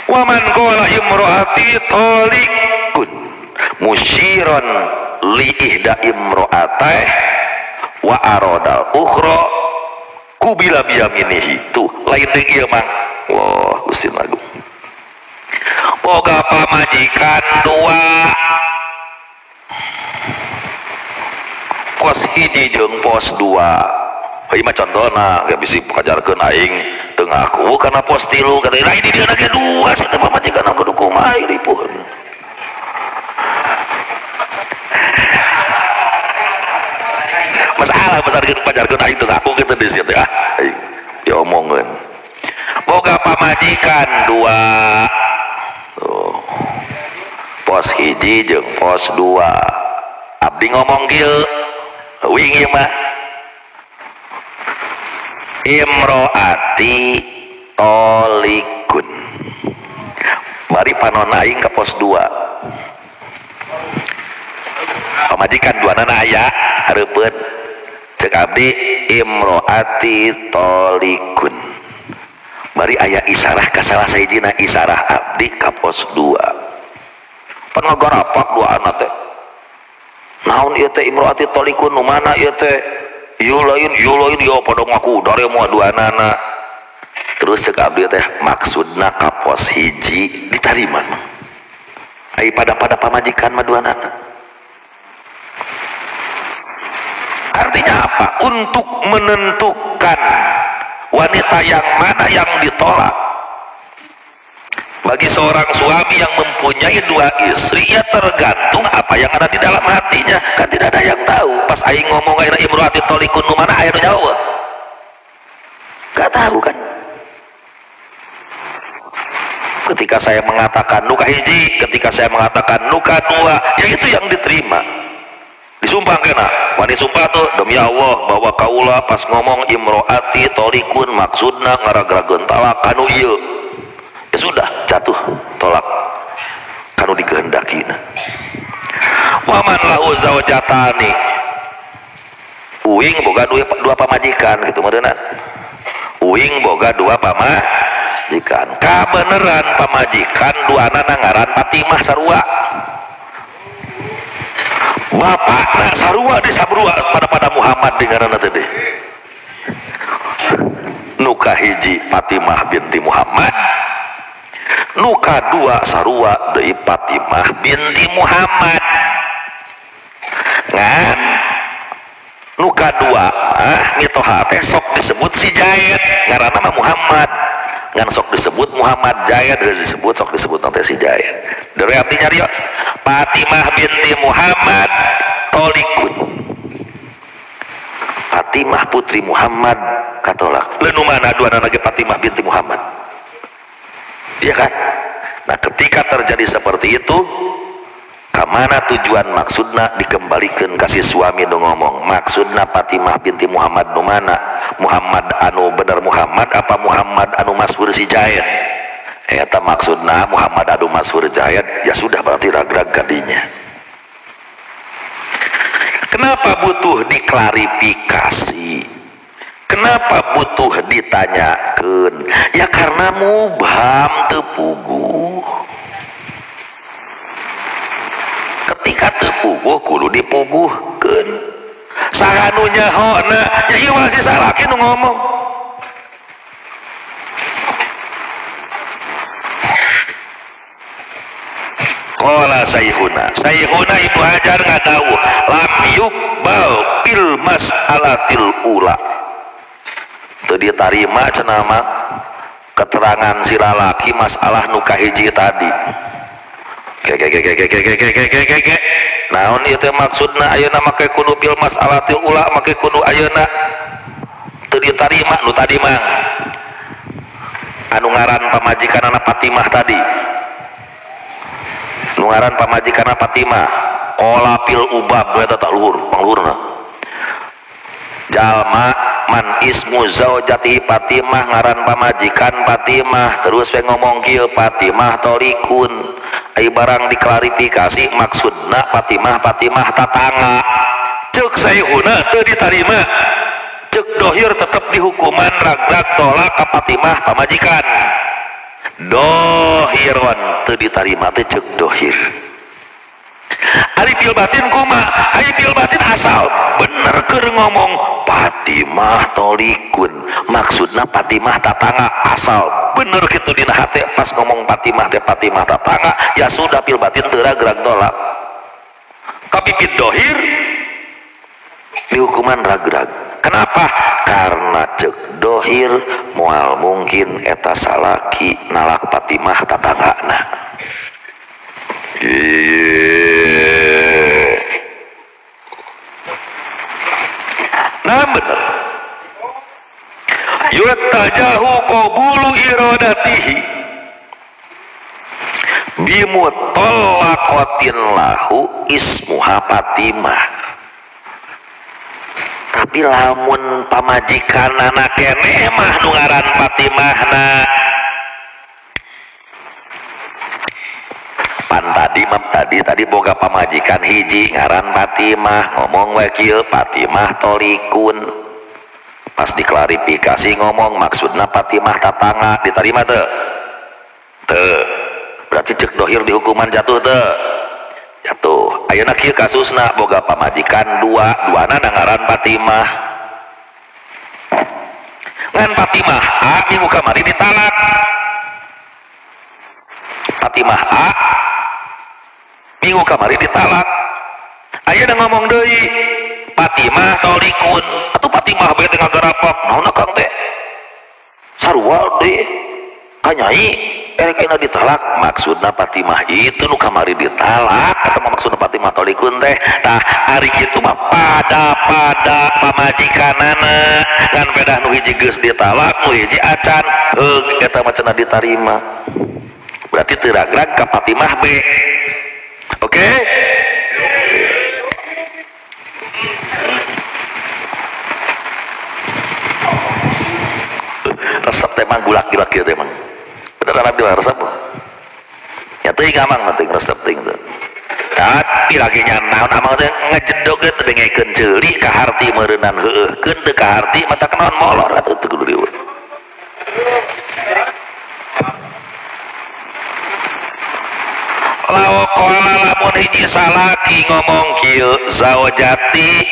waman qala imro'ati talikun musyiran li ihda imro'ateh wa aradal ukhra kubila biyaminihi tuh lain deung ieu mang wah Gusti Agung boga pamajikan 2 pos hiji jeung pos 2 ieu mah contona gak bisa ngajarkeun aing teu ngaku kana pos 3 kata lain di dieu ge 2 saya teh pamajikan kudu kumaha ripuh masalah besar gitu pajarkeun aing teu ngaku kitu di situ ya diomongkeun boga pamajikan 2 tuh pos hiji jeung pos 2 abdi ngomong kieu wing ieu mah imro'ati tolikun bari panon aing ke pos 2 pamajikan 2 nana aya hareupeun cek abdi imro'ati tolikun bari aya isyarah ka salah sahijina isyarah abdi ka pos 2 pan ngagarapak 2 anak teh naon ieu teh imro'ati tolikun nu mana ieu teh ieu lain yo pada ngaku dari moal 2 anak terus cek abdi teh maksudna ka pos hiji ditarima ai pada pamajikan mah 2 anak artinya apa untuk menentukan wanita yang mana yang ditolak bagi seorang suami yang mempunyai 2 istri ya tergantung apa yang ada di dalam hatinya kan tidak ada yang tahu pas aing ngomong ayeuna imro'ati tolikun nu mana aya nu nyawa gak tahu kan ketika saya mengatakan nuka hiji ketika saya mengatakan nuka 2 ya itu yang diterima disumpah kena wani sumpah tuh demi Allah bahwa kaula pas ngomong imro'ati tolikun maksudna ngaragrageun talak kanu ieu ya sudah jatuh tolak kanu dikehendakina waman lahu zawjatani uing boga 2 pamajikan gitu modena uing boga 2 pamajikan kabeneran pamajikan 2 anak ngaran Fatimah sarua bapakna sarua di sabrua pada Muhammad dengaranna teh deh nuka hiji Fatimah binti Muhammad nuka 2 sarua deui Fatimah binti Muhammad ngan nuka 2 mitoha teh sok disebut si Zaid ngaranna mah Muhammad ngan sok disebut Muhammad Zaid disebut sok disebut teh si Zaid dari abdi nyarios Fatimah binti Muhammad tolikun Fatimah putri Muhammad katolak lenu mana 2 anak Fatimah binti Muhammad iya kan nah ketika terjadi seperti itu kamana tujuan maksudna dikembalikan kasih suami nu ngomong maksudna Fatimah binti Muhammad nu mana Muhammad anu bener Muhammad Muhammad apa Muhammad anu masyhur si Jaid eta maksudna Muhammad anu masyhur Jaid ya sudah berarti ragrag gadinya. Kenapa butuh diklarifikasi, kenapa butuh ditanyakan? Ya karena mubham teu puguh. Ketika teu puguh kudu dipuguhkeun. Saha nu nyahona nya ieu masih salaki nu ngomong. Qala sayhuna Ibnu Hajar ngadawuh lam yuqbal bil mas'alatil ula. Teu ditarima cenah mah keterangan si lalaki masalah nu kahiji tadi. Naon ieu teh maksudna ayeuna make kudu bil mas'alatil ula make kudu ayeuna teu ditarima nu tadi mah anu ngaran pamajikanna Fatimah tadi. Nungaran pamajikanna Fatimah qala pil ubab eta tak luhur pangluhurna jalma man ismu zaujati Fatimah ngaran pamajikan Fatimah terus we ngomong kieu Fatimah tolikun ai barang diklarifikasi maksudna Fatimah tatangga ceuk sayhuna teu ditarima ceuk dohir tetep dihukuman ragrag tolak ka Fatimah pamajikan dohiron teu ditarima teh ceuk dohir. Ari bil batin kumaha? Ari bil batin asal bener keur ngomong Fatimah tolikun maksudna Fatimah tatangga asal bener kitu dina hate pas ngomong Fatimah teh Fatimah tatangga ya sudah bil batin teu ragrag tolak. Tapi bil dohir dihukuman ragrag. Kenapa? Karena cek dohir moal mungkin eta salaki nalak Fatimah tatanggana. Nah bener. Yutajahu qabulu iradatihi bimutallaqatin lahu ismuha Fatimah. Tapi lamun pamajikanna keneh mah nu ngaran Fatimahna pan tadi boga pamajikan hiji ngaran Fatimah ngomong we kieu Fatimah tolikun pas diklarifikasi ngomong maksudna Fatimah tatangga ditarima teu berarti cek dohir di hukuman jatuh teu jatuh. Ayeuna kieu kasusna boga pamajikan duana ngaran Fatimah ngan Fatimah A minggu kamari ditalak Fatimah A minggu kamari ditalak ayeuna ngomong deui Fatimah tolikun atuh Fatimah bae teh ngagarapap naonna Kang teh sarua deui kanyai erek ayeuna ditalak maksudna Fatimah itu nu kamari ditalak atau maksudna Fatimah tolikun teh tah ari kitu mah pada pamajikanana ngan bedah nu hiji geus ditalak nu hiji acan heug eta mah cenah ditarima berarti teu ragrag ka Fatimah be. Oke? Resep teh mah gulak-gulak kieu teh mah beneran abdi resep ya teuing amang penting resep teuing teh tapi lagi nyanaon amang teh ngajedog teh dengekeun ceuli ka harti meureunan heueuhkeun teu ka harti mata kenaon molor atuh teu kudu dieu lawan lamun hiji salaki ngomong kieu zaujati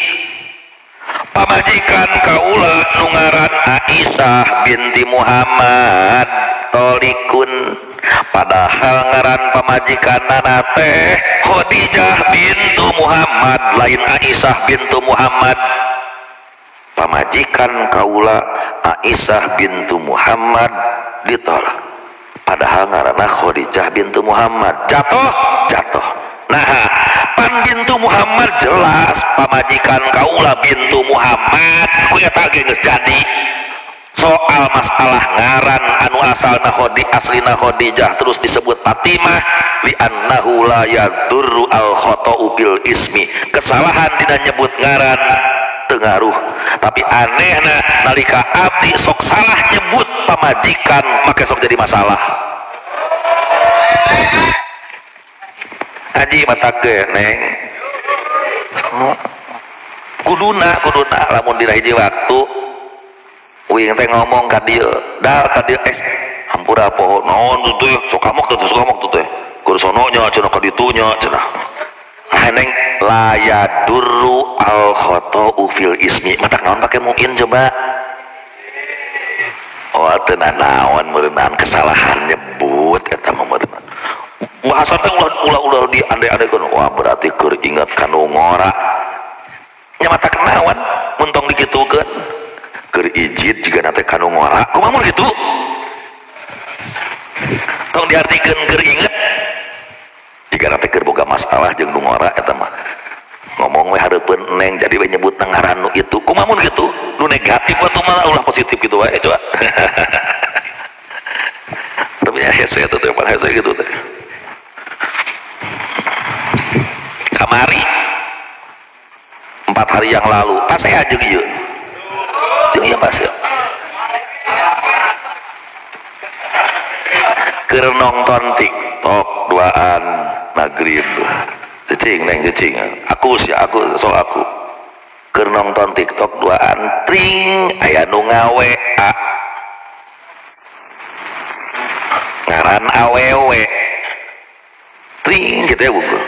pamajikan kaula nu ngaran Aisyah binti Muhammad tolikun padahal ngaran pamajikanna teh Khadijah bintu Muhammad lain Aisyah bintu Muhammad. Pamajikan kaula Aisyah bintu Muhammad ditolak padahal ngaranna Khadijah bintu Muhammad jatuh. Nah pan bintu Muhammad jelas pamajikan kaula bintu Muhammad ku eta ge geus jadi soal masalah ngaran anu asalna aslina Khadijah terus disebut Fatimah li annahu la yadurru al khata'u bil ismi kesalahan dina nyebut ngaran tengaruh. Tapi anehna nalika abdi sok salah nyebut pamajikan make sok jadi masalah. Haji matak ge neng kuduna lamun dina hiji waktu uing teh ngomong ka dieu dal ka dieu hampura pohon naon tuh sok kamok tuh teh keur sono nya cenah ka ditu nya cenah neng la yadurru al khata'u fil ismi matak naon pake muin coba oh teu naon meureunaan kesalahan nyebut eta mah meureunaan bahasa teh ulah di ande-andekeun wah berarti keur ingat kanu ngora nya matak naon mun tong dikitukeun keur ijid juga nanti kanu ngora kumaha mun kitu tong diartikeun keur inget jika nanti keur boga masalah jeung nu ngora eta mah ngomong we hareupeun neng jadi we nyebut nang ngaran nu itu kumaha mun kitu nu negatif atuh malah ulah positif gitu wae coba tapi nya hese eta teh pan hese gitu teh kamari 4 hari yang lalu pas saya jeung ieu jeung ieu pas ya keur nonton TikTok duaan maghrib cicing neng cicing aku keur nonton TikTok duaan tring aya nu ngawe ngaran awewe tring gitu ya bungkul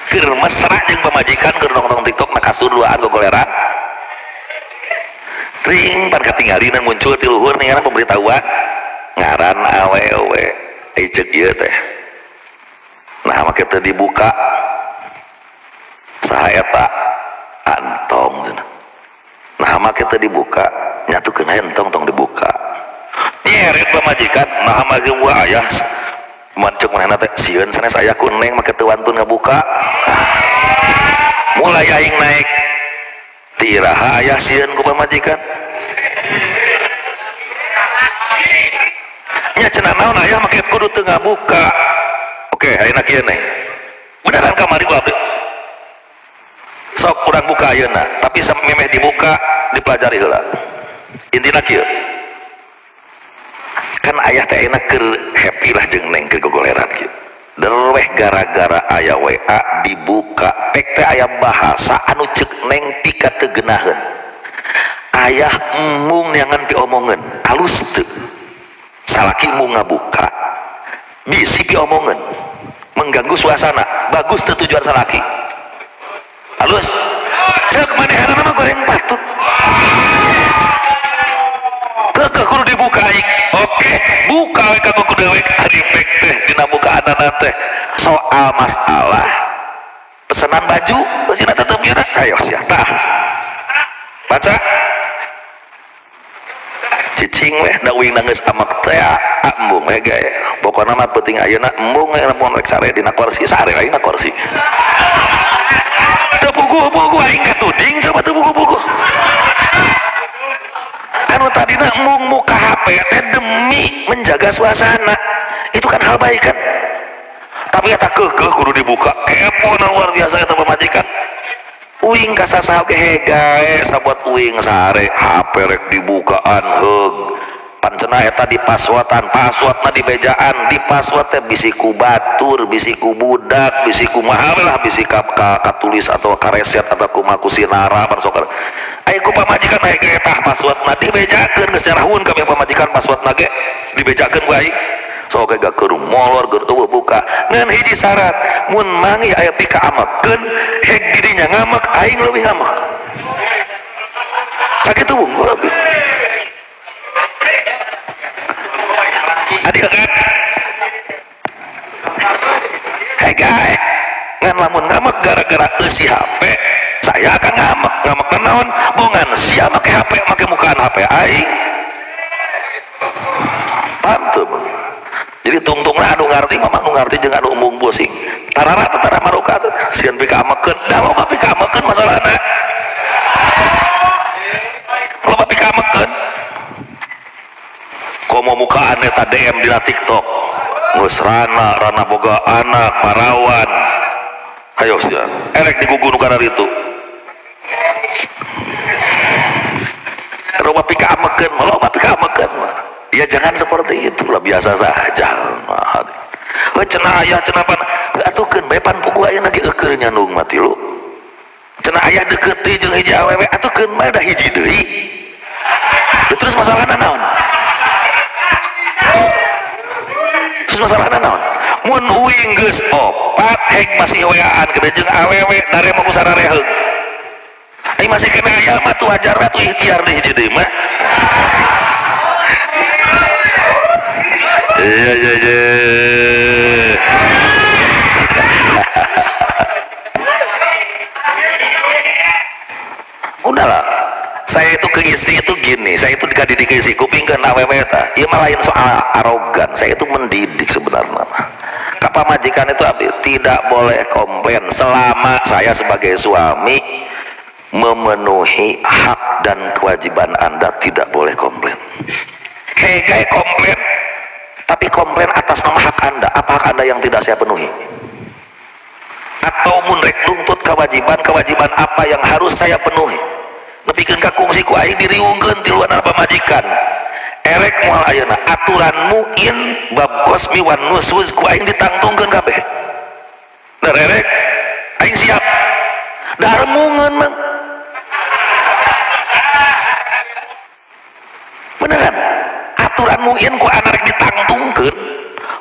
keur mesra jeung pamajikan keur nonton TikTok na kasur duaan gogoleran tring pan katinggalina muncul ti luhur ningan pemberitahuan ngaran awewe cek ieu teh nah make teu dibuka saha eta antong nah make teu dibuka nyatukeun entong tong dibuka nyeret pamajikan nah make gua aya mancuk manehna teh sieun sanes aya ku neng make teu wantun ngabuka mulai aing naik ti iraha aya sieun ku pamajikan nya cenah naon aya make kudu teu ngabuka oke ayeuna kieu neng beneran kamari ku abdi sok urang buka ayeuna tapi memeh dibuka dipelajari heula intina kieu kan ayah teh enak keur happy lah jeung neng keur gogoleran kieu derweh gara-gara aya WA dibuka pek teh aya bahasa anu ceuk neng pika teu geunaheun ayah embung neangan piomongeun alus teu salaki mu ngabuka bisi piomongeun mengganggu suasana bagus teu tujuan salaki alus ceuk manehna mah goreng patut kekeh kudu dibuka aing oke buka we kanggo kudewek ari pek teh dina bukaanana teh soal masalah pesanan baju beusina tetep bieu ayo sia tah baca cicing weh da uing geus amak teh embung we gae pokona mah penting ayeuna embung we lamun rek sare dina kursi sare ayeuna kursi teu buku aing katuding coba teu buku anu tadina embung muka HP teh demi menjaga suasana itu kan hal baik kan tapi eta kekeh kudu dibuka kepo luar biasa eta pamajikan uing kasasaha ge hegae sabuat uing sare HP rek dibukaan heug pancena eta di passwatan passwordna di bejaan di password teh bisi ku batur bisi ku budak bisi ku mahal lah bisi ka tulis atau ka reset atau kumaha ku sinara pan sok aya ku pamajikan hege tah passwordna dibejakeun geus carahun kami pamajikan passwordna ge dibejakeun ku aing sok gak keur molor keur eueuh buka ngan hiji syarat mun mangi aya pika amekeun heg didinya ngamek aing leuwih ngamek sakitu unggul abi adil kan hege ngan lamun ngamek gara-gara eusi HP saya akan ngamek naon bongan sia make HP make mukaan HP aing paham tuh jadi tungtungna anu ngarti mah anu ngarti jeung anu umum pusing tarara tatara maruka teh sieun pika amekeun da loba pika amekeun masalahna loba pika amekeun komo mukaan eta DM dina TikTok geus rana boga anak parawan ayo sia erek digugu nu kana ditu pikamekeun loba pikamekeun ya jangan seperti itulah, biasa saja. Cenah aya cenah pan atukeun bae pan pugu ayeuna ge eukeur nyandung mati lu cenah aya deukeut deui jeung hiji awewe atukeun bae da hiji deui. Terus masalahna naon? Terus masalahna naon? Mun uing geus opat hek masih weaan gede jeung awewe dare mau sarareheug ai masih kena aya mah tu wajar we tu ikhtiar deui hiji deui mah. Iya. Udahlah, saya itu ke istri itu gini, saya itu dikadidik ke istri kupingkeun awewe tah ieu mah lain soal arogan, saya itu mendidik sebenarnya. Kapa majikan itu tidak boleh komplain selama saya sebagai suami memenuhi hak dan kewajiban Anda, tidak boleh komplain. Kayak komplain, tapi komplain atas nama hak Anda. Apa hak Anda yang tidak saya penuhi? Atau mun rek nuntut kewajiban apa yang harus saya penuhi? Nepikeun ka kungsi ku aing diriungkeun ti luar pamajikan. Erek moal ayeuna aturan muin bab qasmi wan nusuz ku aing ditangtungkeun kabeh. Dar erek aing siap. Dar mungeun mang. Beneran? Aturan muin ku anak ditangtungkeun.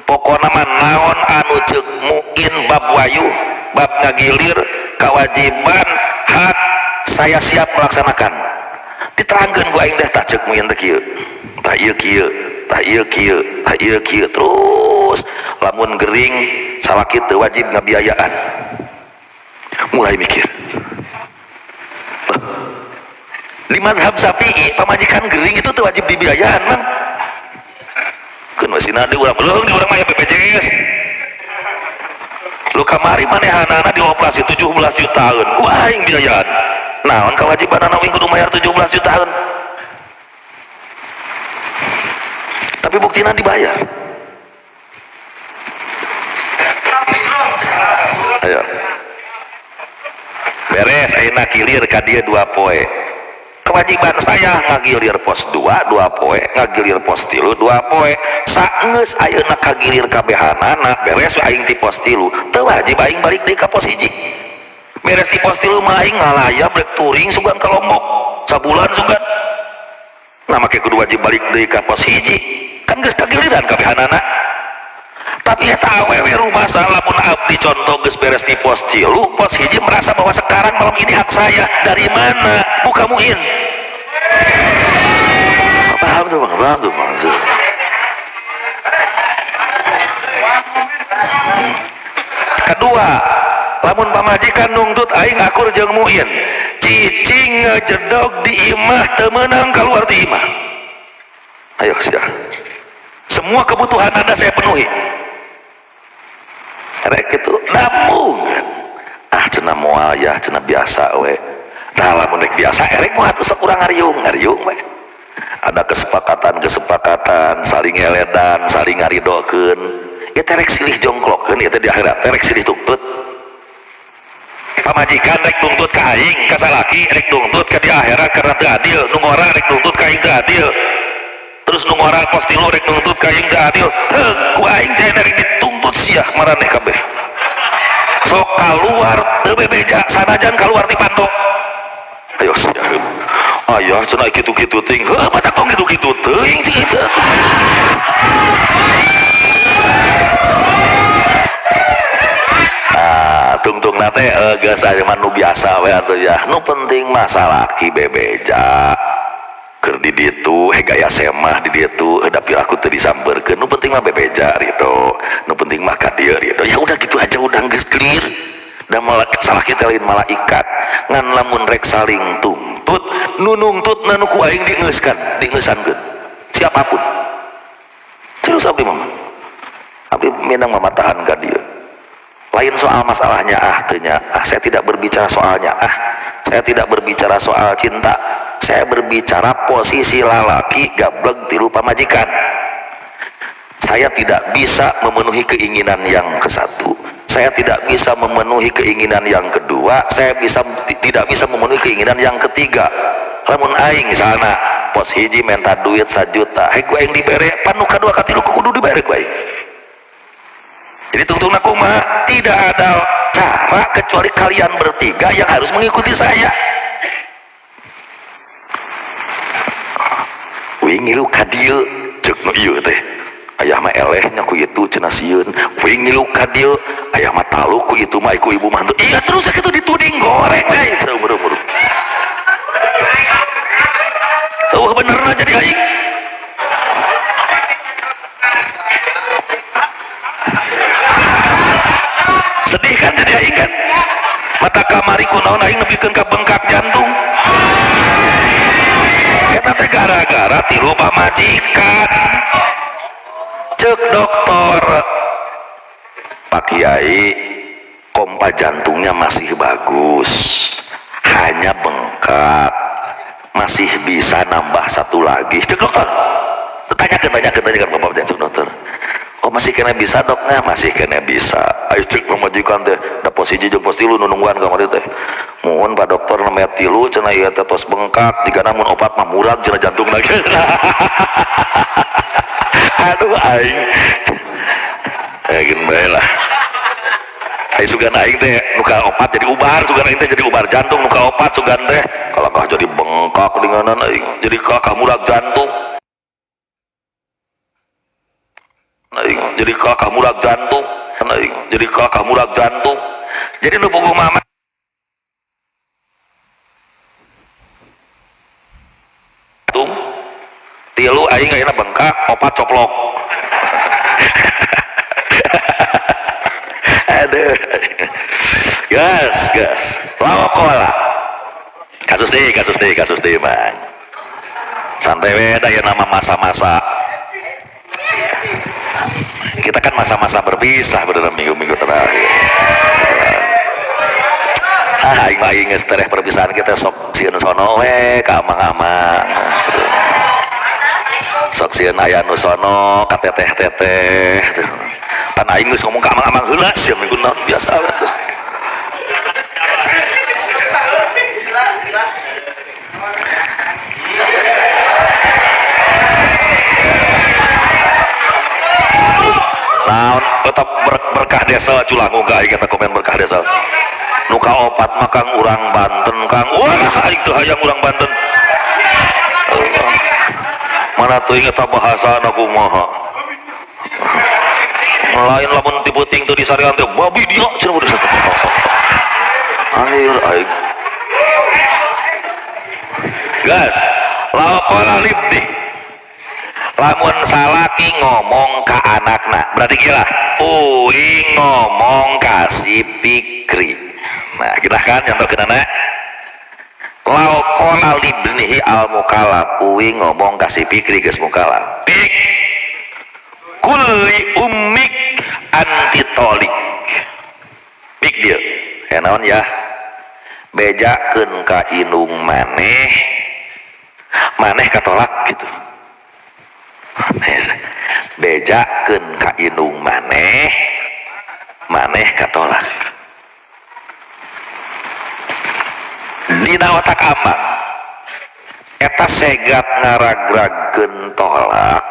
Pokona mah naon anu ceuk muin bab wayu, bab ngagilir kewajiban hak saya siap melaksanakan. Diterangkeun ku aing teh tah ceuk muin teh kieu. Tah ieu kieu, tah ieu kieu, tah ieu kieu terus lamun gering salaki teu wajib ngabiayaan. Mulai mikir. Di mazhab Syafi'i pamajikan gering itu teu wajib dibiayaan, Mang. Keun masina di urang belum di urang mah BPJS. Lu kamari manehanana dioperasi 17 jutaan ku aing biayaan. Naon kewajiban anak kudu bayar 17 jutaan? Tapi buktinya dibayar. Ayo. Beres ayeuna kilir ka dieu 2 poe. Kewajiban saya ngagilir pos 2 poe, ngagilir pos 3 2 poe. Saeungeus ayeuna kagilir kabehanana beres aing ti pos 3 teu wajib aing balik deui ka pos 1. Beres ti pos 3 mah aing ngalaya brek touring sugan ka Lombok sabulan sugan. Nah make kudu wajib balik deui ka pos 1. Kan geus kagiliran kabehanana. Tapi eta awewe rumah salamun abdi contoh geus beres di pos 3 pos 1 merasa bahwa sekarang malam ini hak saya. Dari mana? Buka muin. Paham tuh maksud. Kedua, lamun pamajikan nungtut aing akur jeung muin cicing ngejedog di imah teu meunang keluar ti imah. Ayo sia. Semua kebutuhan Anda saya penuhi. Rek itu namun cenah moal ya cenah biasa we. Nah lamun rek biasa erek moal atuh sok urang ngariung we. Ada kesepakatan saling heledan, saling ngaridokeun. Ieu teh rek silih jongklokkeun ieu teh di akhirat rek silih tuntut. Pamajikan rek nuntut ka aing ka salaki rek nuntut ka di akhirat karena teu adil, nu ngora rek nuntut ka aing teu adil. Terus nu ngora pos 3 rek nuntut ka aing teu adil. Heuh ku aing teh rek dituntut sia maraneh kabeh. Sok keluar teu bebeja sanajan keluar ti panto. Ayo sia. Aya cenah kitu-kitu ting. Heuh mata tong kitu-kitu teuing ti kitu. Tungtung nate geus aya mah nu biasa we atuh ya. Nu penting masalah ki bebeja. Keur di ditu gaya semah di ditu da piraku teu disambeurkeun. Nu penting mah bebeja ridho. Nu penting mah ka dieu ridho. Ya udah gitu aja udah geus clear. Da salah kita lain malaikat. Ngan lamun rek saling tuntut, nu nuntutna nu ku aing diengeusankeun. Siapapun. Terus abdi mah. Abdi menang mamatahan ka dieu. Lain soal masalahnya teunya saya tidak berbicara soalnya saya tidak berbicara soal cinta, saya berbicara posisi lalaki gablek tilu pamajikan. Saya tidak bisa memenuhi keinginan yang ke-1, saya tidak bisa memenuhi keinginan yang kedua, saya tidak bisa memenuhi keinginan yang ketiga. Lamun aing misalna pos hiji minta duit 1 juta ku aing dibere pan nu kadua katilu kudu dibere ku aing. Jadi tungtung kumaha, tidak ada cara kecuali kalian bertiga yang harus mengikuti saya. Wih ngilu ka dieu ceuk nu ieu teh aya mah elehnya ku itu cenah sieun. Wih ngilu ka dieu aya mah talu ku itu mah ku ibu mantu. Iya terus kitu dituding goreng we umur-umur. Wah benerna jadi aing. Sedih kan jadi aing kan. Mata kamari kunaon aing nepikeun ka bengkak jantung. Eta teh gara-gara tilu pamajikan. Cek dokter, Pak Kiai kompa jantungnya masih bagus, hanya bengkak, masih bisa nambah 1 lagi. Cek dokter, tanyakan bapak jantung dokter. Oh masih kena bisa doknya, masih kena bisa. Ayo cek pemajikan teh, da pos hiji jeung pos 3 nungguan kamari teh. Mohon Pak dokter namanya 3 cenah ieu teh tos bengkak, jika namun obat mah murah cenah jantung lagi. Aduh aing. Gini bae lah. Aing sugan aing teh nuka opat jadi ubar, sugan aing teh jadi ubar jantung, nuka opat sugan teh kalau kah jadi bengkak denganan aing, jadi kah murah jantung. Aing jadi kah murah jantung. Aing jadi kah murah jantung. Jadi nu puguh mama jantung. 3 aing ayeuna bengkak, opat coplok. Aduh. Gas. Lawakola. Kasus deh, Bang. Santai we da nama masa-masa. Kita kan masa-masa berpisah bener minggu-minggu terakhir. Aing geus tereh perpisahan kita sok sieun sono we ka amang-amang. Sok sieun aya nu sono ka teteh-teteh. Pan aing geus ngomong ka amang-amang heula sia minggu naon biasa we. Naon tetap berkah desa culangu ka aing eta komen berkah desa. Nu ka opat mah Kang urang Banten Kang. Wah aing teu hayang urang Banten. Mana teuing eta bahasana kumaha. Lain lamun ti peuting teu disarian teh babi dia cenah udah. Anjir aing. Gas, laporan libdi. Lamun salaki ngomong ka anakna, berarti gila. Uing ngomong ka si Pikri. Nah, kita kan nyontokeun anak. Laukona libnihi al mukalaf. Uing ngomong ka si Pikri geus mukalaf. Pik. Kulli ummik anti tolik. Pik dia. Naon ya? Bejakeun ka indung maneh. Maneh katolak gitu. Bejakeun ka indung maneh katolak. Dina otak amang eta segat ngaragragkeun tolak.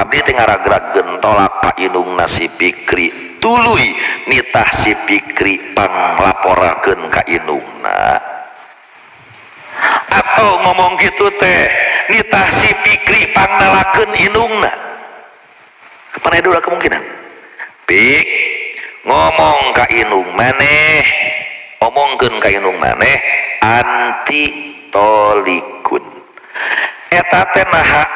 Abdi teh ngaragragkeun tolak ka indungna si Pikri tuluy nitah si Pikri panglaporakeun ka indungna. Atau ngomong gitu teh nitah si Pikri pangnalakeun indungna. Mana dua kemungkinan. Pik ngomong ka indung maneh, omongkeun ka indung maneh anti tolikun. Eta teh naha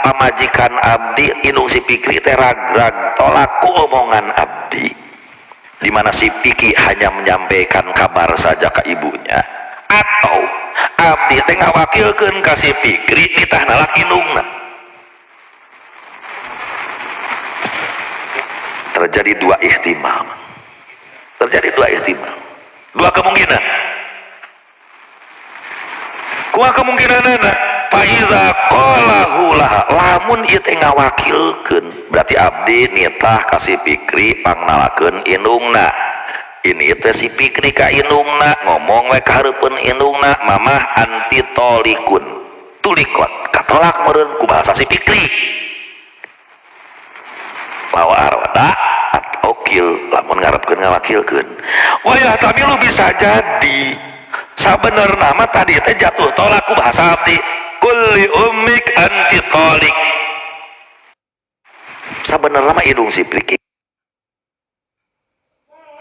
pamajikan abdi indung si Pikri teh ragrag tolak ku omongan abdi. Di mana si Pikri hanya menyampaikan kabar saja ke ibunya. Atau abdi teh ngawakilkeun ka si Pikri nitah nalak indungna. Terjadi 2 ihtimal. Dua kemungkinan. Kumaha kemungkinanna? Faiza qalahu laha, lamun ieu teh ngawakilkeun berarti abdi nitah ka si Pikri pangnalakeun indungna. Ini teh si Pikri ka indungna ngomong we ka hareupeun indungna mamah anti tolikun tulik katolak meureun ku bahasa si Fikri lawa arwada atau kil lamun ngarepkeun ngawakilkeun wayah tapi lu bisa jadi sabenerna mah tadi teh jatuh tolak ku bahasa abdi kulli ummik anti tolik sabenerna mah idung si Fikri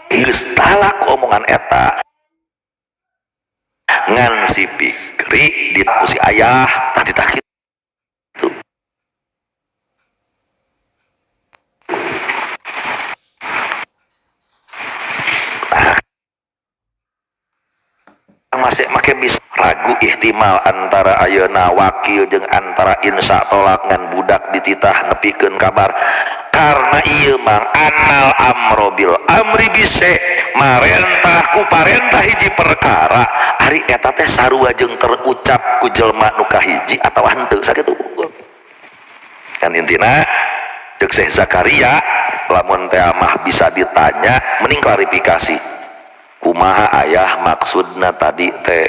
geus talak omongan eta ngan si Fikri diku si ayah tadi tak gitu masih make bisa ragu ihtimal antara ayeuna wakil jeung antara insya tolak ngan budak dititah nepikeun kabar karena ieu mang annal amro bil amri bise marentah ku parentah hiji perkara ari eta teh sarua jeung terucap ku jelema nu kahiji atawa henteu sakitu kan intina jeung Syekh Zakaria lamun teh amah bisa ditanya mending klarifikasi kumaha ayah maksudna tadi teh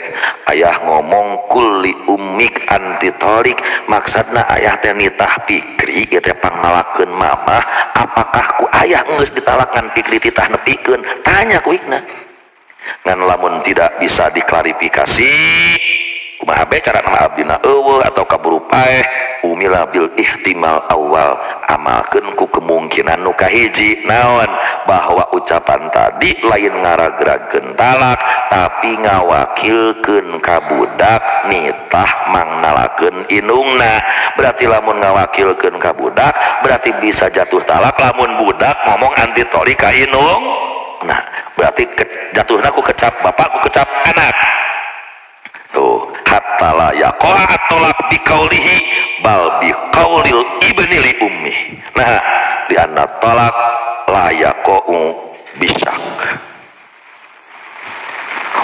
ayah ngomong kulli ummik anti tolik maksudna ayah teh nitah Fikri ieu teh pangalakeun mamah apakah ku ayah geus ditalakkan Fikri titah nepikeun tanya ku ikna ngan lamun tidak bisa diklarifikasi kumaha be cara nama abdina eueuh atau kaburu paeh umila bil ihtimal awal amalkeun ku kemungkinan nu kahiji naon bahwa ucapan tadi lain ngaragragkeun talak tapi ngawakilkeun ka budak nitah mangnalakeun indungna berarti lamun ngawakilkeun ka budak berarti bisa jatuh talak lamun budak ngomong anti tolik ka indung nah berarti jatuhna ku kecap bapak ku kecap anak tuh hatta la yaqa'a tolak biqaulihi bal biqaulil ibni li ummi nah di anna tolak la yaqa'u bisyak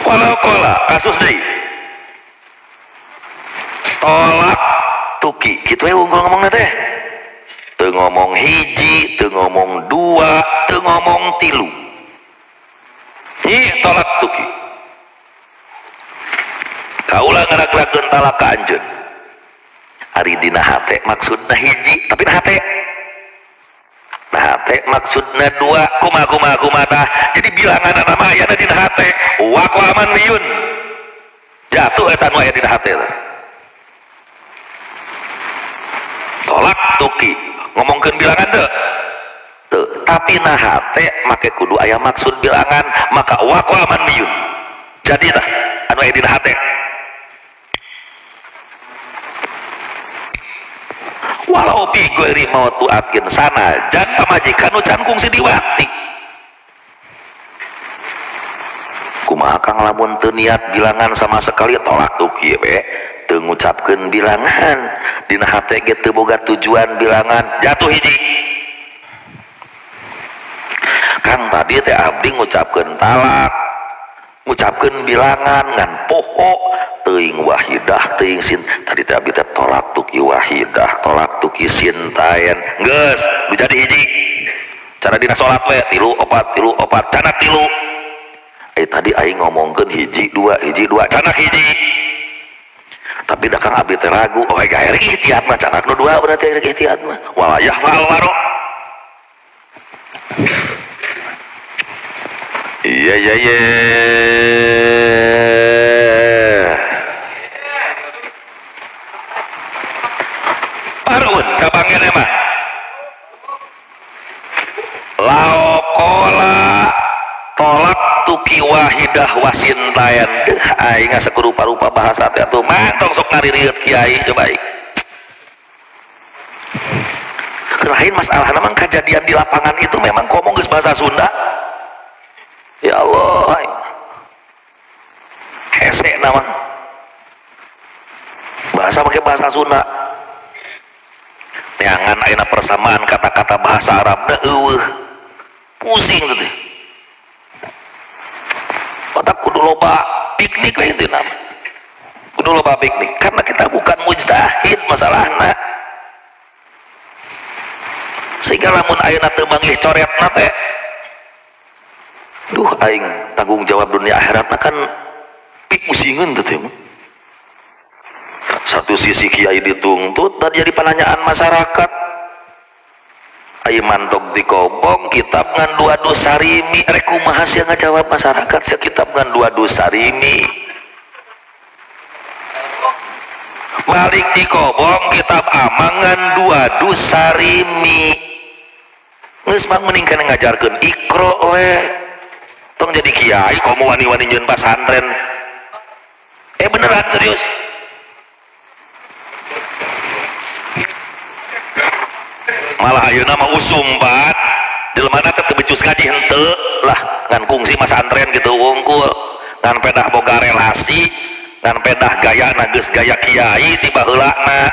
walau qala kasus deui tolak tuki kitu we unggul ngomongna teh teu ngomong hiji teu ngomong dua teu ngomong tilu ieu tolak tuki kaulah ngaragragkeun talak ka anjeun ari dina hate maksudna hiji tapi na hate maksudna dua kumaha tah jadi bilangan nama ayana dina hate waqo aman wiyun jatuh eta nu aya dina hate tolak tuki ngomongkeun bilangan teu tapi na hate make kudu aya maksud bilangan maka waqo aman wiyun jadi tah anu aya dina hate walau pi goiri mau tuakin sana jan pamajikan ucan kungsi diwakti kumaha kang lamun teu niat bilangan sama sekali tolak tuki we teu ngucapkeun bilangan dina hate ge teu boga tujuan bilangan jatuh hiji kang tadi teh abdi ngucapkeun talak ngucapkeun bilangan ngan poho teuing wahidah teuing sin tadi teh abdi teh tolak tuki wahidah tolak tuki sintaen geus nu jadi hiji cara dina salat we tilu opat canak tilu tadi aing ngomongkeun hiji dua canak hiji tapi da kang abdi teh ragu oh ga ere ihtiyat mah canak nu dua berarti ere ihtiyat mah walayah fal waro iya parun cabangnya mah laokola tolak tuki wahidah wasintayan deh aing sakurupa-rupa bahasa teh atuh mantong sok ngaririut kiai coba aing lain masalah memang kejadian di lapangan itu memang ngomong geus bahasa Sunda ya Allah hese nama bahasa pakai bahasa Sunda jangan aina persamaan kata-kata bahasa Arabna eueuh pusing tuh teh otak kudu loba piknik we itu nama kudu loba piknik karena kita bukan mujtahid masalahna sehingga lamun ayeuna teu manggih coretna teh duh aing tanggung jawab dunia akhiratna kan pik musingeun teh teh satu itu sisi kiai dituntut terjadi penanyaan masyarakat. Ayo mantok di kobong kitab ngan dua dosarimi rek kumaha sia ngajawab masyarakat sia kitab ngan dua dosarimi balik di kobong kitab amangan dua dosarimi geus mah mending kana ngajarkeun ikro we tong jadi kiai komo wani-wani nyieun pasantren beneran serius. Malah ayeuna mah usumbat jelema teh teu becus ngaji henteu lah ngan kungsi mas antren gitu wungkul ngan pedah boga relasi ngan pedah gaya geus gaya kiai tiba heulana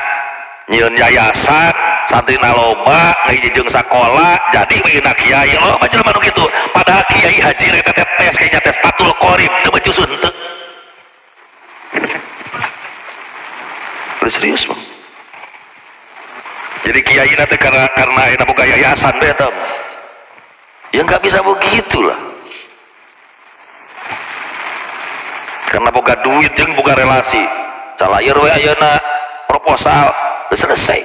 nyieun yayasan santrina loba ngahiji sakola jadi weuna kiai lo mah jelema nu kitu padahal kiai haji rek tes kayaknya tes patul qorib teu becus henteu. Serius bang. Jadi kiai nanti karena enak boga yayasan betam ya nggak bisa begitulah karena boga duit jeung boga relasi calayeur we ayeuna proposal selesai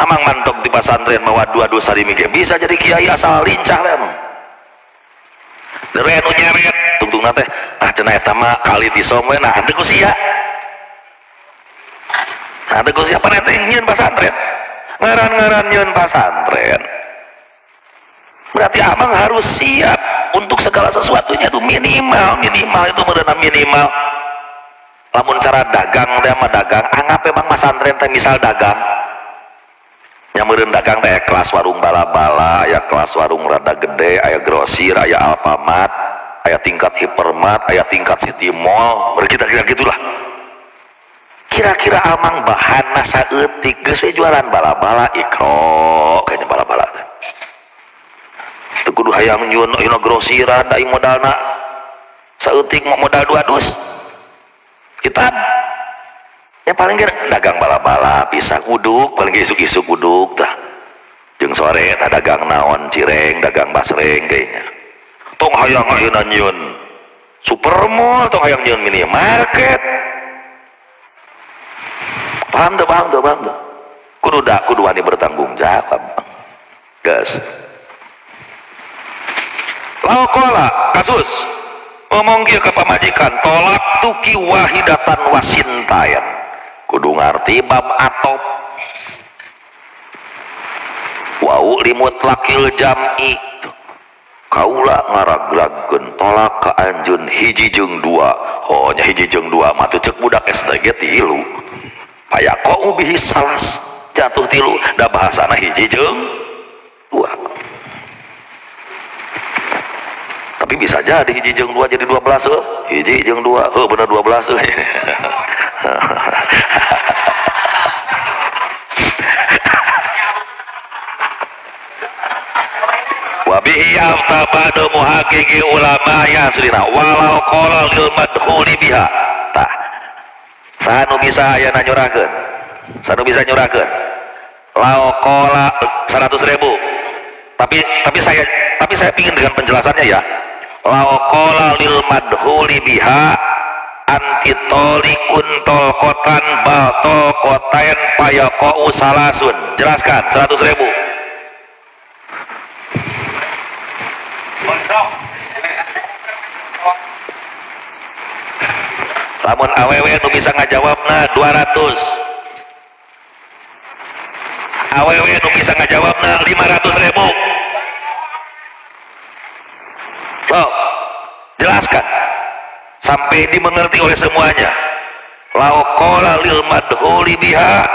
amang mantok di pasantren mawa dua dosa dimike bisa jadi kiai asal lincah we emang dere nu nyeret tungtungna teh cenah eta mah kali tisom we nah henteu ku sia nah teu siapa nete nyieun pasantren ngaran-ngaran nyieun pasantren berarti amang harus siap untuk segala sesuatunya itu minimal itu meunana minimal lamun cara dagang teh mah dagang anggap emang pasantren teh misal dagang nya meureun dagang teh kelas warung bala-bala aya kelas warung rada gede aya grosir aya Alfamart aya tingkat Hypermart aya tingkat City Mall kira-kira gitulah. Kira-kira amang bahana saeutik geus we jualan bala-bala ikro kayaknya bala-bala teu kudu hayang nyieun ina grosiran da modalna saeutik modal 2 dus kitab ya paling ge dagang bala-bala pisah uduk paling ge isuk-isuk uduk tah jeung sore tah dagang naon cireng dagang basreng kayaknya tong hayang ayeuna nyieun supermall tong hayang nyieun minimarket paham tuh kudu wani bertanggung jawab guys laukola kasus ngomong kieu ka pamajikan tolak tuki wahidatan wasintayan kudu ngarti bab atop wau limutlaqil jam'i kaula ngaragragkeun tolak ka anjeun hiji jeung dua nya hiji jeung dua mah teu ceuk budak SD ge 3 payaqau bihi salas jatuh 3 da bahasana hiji jeung 2 tapi bisa jadi hiji jeung 2 jadi 12 hiji jeung 2 bener 12 wabihi aftabadu muhaqiqi ulama ya sulina walau qala lil madhuli biha tah sanu bisa ayana nyurahkeun lau qala 100.000 tapi saya pingin dengan penjelasannya ya lau qala lil madhuli biha anti tolikun tolkotan bal tolkotain payaqau salasun jelaskan 100.000 lamun awewe nu bisa ngajawabna 200 awewe nu bisa ngajawabna 500.000 so jelaskan sampai dimengerti oleh semuanya lau qala lil madhuli biha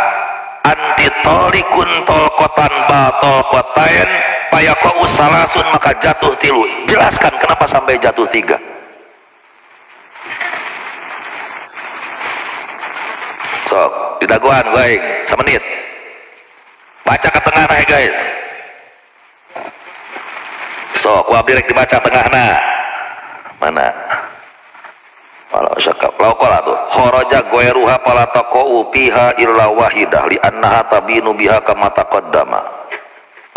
anti tolikun tolkotan bal tolkotain payaqau salasun maka jatuh 3 jelaskan kenapa sampai jatuh 3 sok didaguan baik semenit baca ke tengah nah guys sok ku abdi rek dibaca tengahna mana walau syakab lauqala tuh kharaja ghairuha fala taqau fiha illa wahidah li annaha tabinu biha kama taqaddama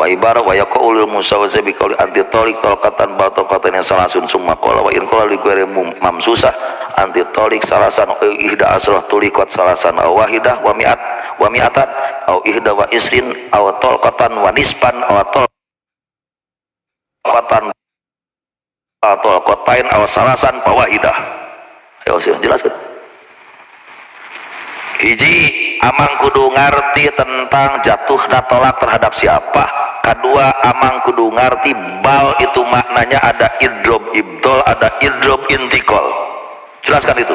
wa ibarah wa yaqulu musawza bi qauli anti talik talqatan ba talqatan salasun summa qala wa in qala li ghairi mamsusah anti tolik salasan ihda asrah tulikot salasan aw wahidah wa mi'atan aw ihda wa isrin aw tolqatan wa nispan aw tolqatan atau kotain aw salasan fa wahidah. Ayo jelaskan. Hiji, amang kudu ngarti tentang jatuhna tolak terhadap siapa. Kedua, amang kudu ngarti bal itu maknanya ada idrob ibdol, ada idrob intikol. Jelaskan itu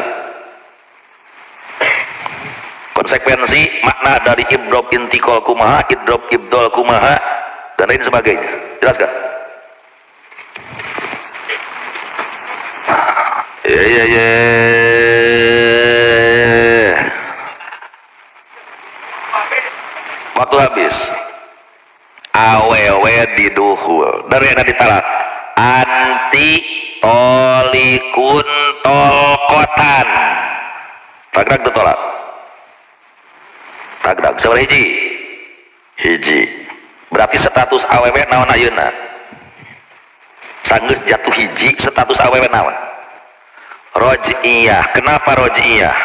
konsekuensi makna dari idrob intikol kumaha, idrob ibdol kumaha, dan lain sebagainya. Jelaskan. Waktu habis. Awewe diduhul dari yang ditalak anti tolikun tolkotan ragrak itu tolak ragrak seberapa hiji berarti status awewe naon ayeuna sanggeus jatuh hiji status awewe naon roj'iyah. Kenapa roj'iyah?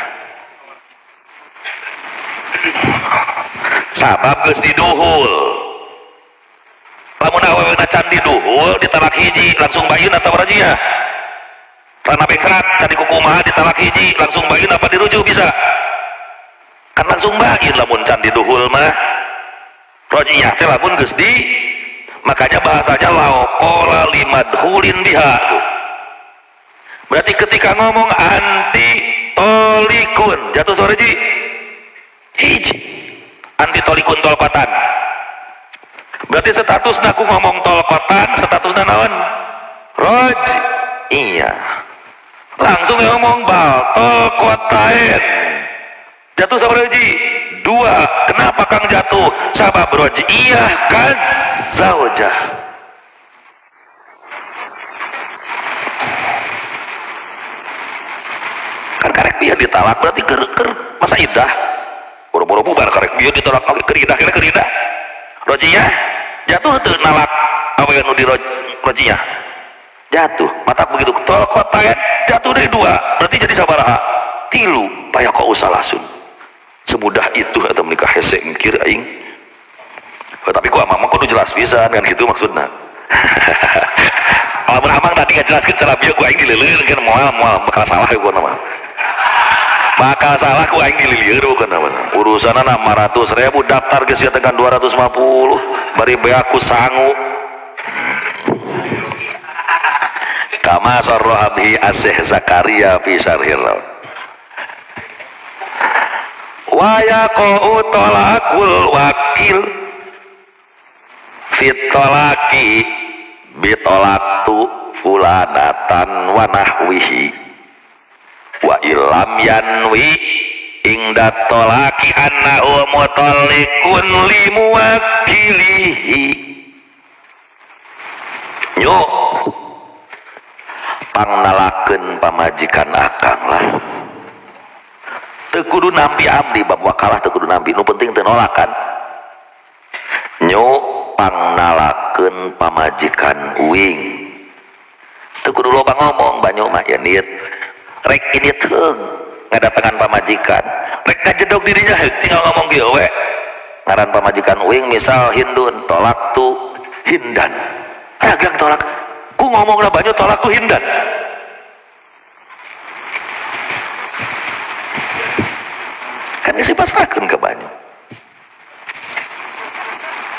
Sabab geus diduhul. Lamun awewe can diduhul ditalak hiji langsung bayin atau roj'iyah? Karena bengsrat can dikukumaha ditalak hiji langsung bayin apa dirujuk bisa? Kan langsung bayin lamun can diduhul mah. Roj'iyah teh lamun geus di, makanya bahasanya lauqala limadhulin biha tuh. Berarti ketika ngomong anti tolikun jatuh sore hiji anti tolikun tolkotan berarti status naku ngomong tolkotan statusna naon roj iya langsung ngomong bal tolkotain jatuh sore dua. Kenapa kang jatuh? Sabab roj iya kazaujah. Karek biar ditalak berarti ker masa idah boro-boro bubar karek biar ditolak lagi keridah rojiyah jatuh tuh nalak apa yang di rojiyah jatuh mata begitu tol kotain jatuh dari dua berarti jadi sabaraha tilu payah kau usah langsung semudah itu atau menikah hese mikir aing tapi ku amang kudu jelas pisan kan gitu maksudnya kalau amang tadi nggak jelaskan cara biar ku aing dileuleun kan moal bakal salah ku nama bakal salah ku aing dililir bukan apa urusan 600.000 daftar geus ya tekan 250 bari bea aku sangu kama sarraha bihi Asy-Syaikh Zakaria fi Syarhir wa yaqau talaqul wakil fit talaqi bitolaktu fulanatan wa nahwihi wa ilam yanwi ingda tolaki annahu mutallikun limuwakilihi nyo pangnalakeun pamajikan akang lah teu kudu nampi abdi bab wakalah teu kudu nampi nu penting teu nolakan nyo pangnalakeun pamajikan uing teu kudu loba ngomong banyu mah ya niat rek ini teung ngadatangan pamajikan rek ngajedog dirinya tinggal ngomong kieu we ngaran pamajikan uing misal hindun tolak tu hindan agak tolak ku ngomong lah banyak tolak tu hindan kan ngisi pasrahkeun ke banyu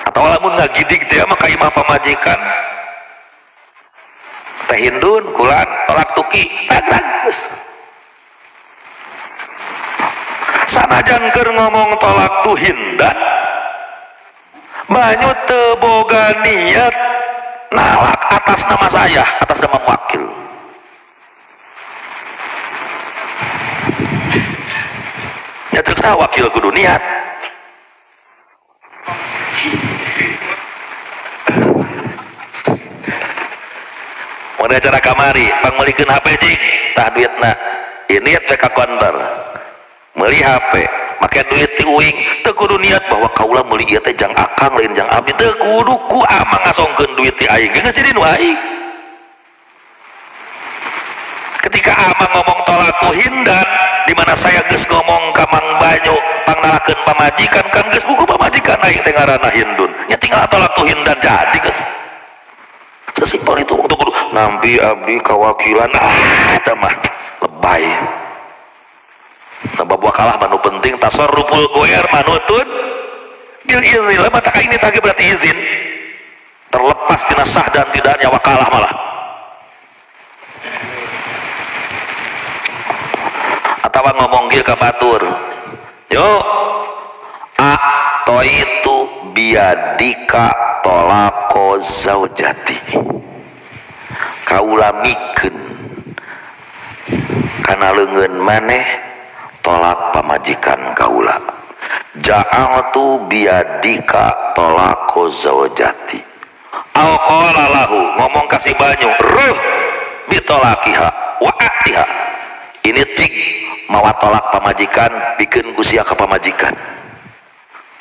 atau lamun ngagidig teh mah ka imah pamajikan teh hindun kulan tolak tuki ragus sanajan keur ngomong tolak tu hindan banyu teu boga niat nalak atas nama saya atas nama wakil nyatek saya wakil kudu niat mana cara kamari pangmelikeun HP jing tah duitna ini mereka konter meuli HP make duit ti uing teu kudu niat bahwa kaula meuli ieu teh jang akang lain jang abdi teu kudu ku amang ngasongkeun duit ti aing geus jadi nu aing ketika Amang ngomong tolaku hindan, dimana saya geus ngomong ka Mang Banyu pangnalakeun pamajikan kan geus buku pamajikan aing teh ngaranna Hindun nya tinggal tolaku hindan jadi geus sesimpel itu. Untuk kudu nampi abdi kawakilan eta mah lebay tambah buah kalah manu penting tasarruful goyer manutun bil izni lah mata ini tadi berarti izin terlepas tina sah dan tidaknya wakalah malah atau ngomong kieu ka batur yo to itu biadika tolako zaujati kaula mikeun kana leungeun maneh tolak pamajikan kaula ja'altu biadika tolako zaujati au qala lahu ngomong kasih Banyu ruh bitolakiha wa atiha ini cik mawa tolak pamajikan bikin kusia ke pamajikan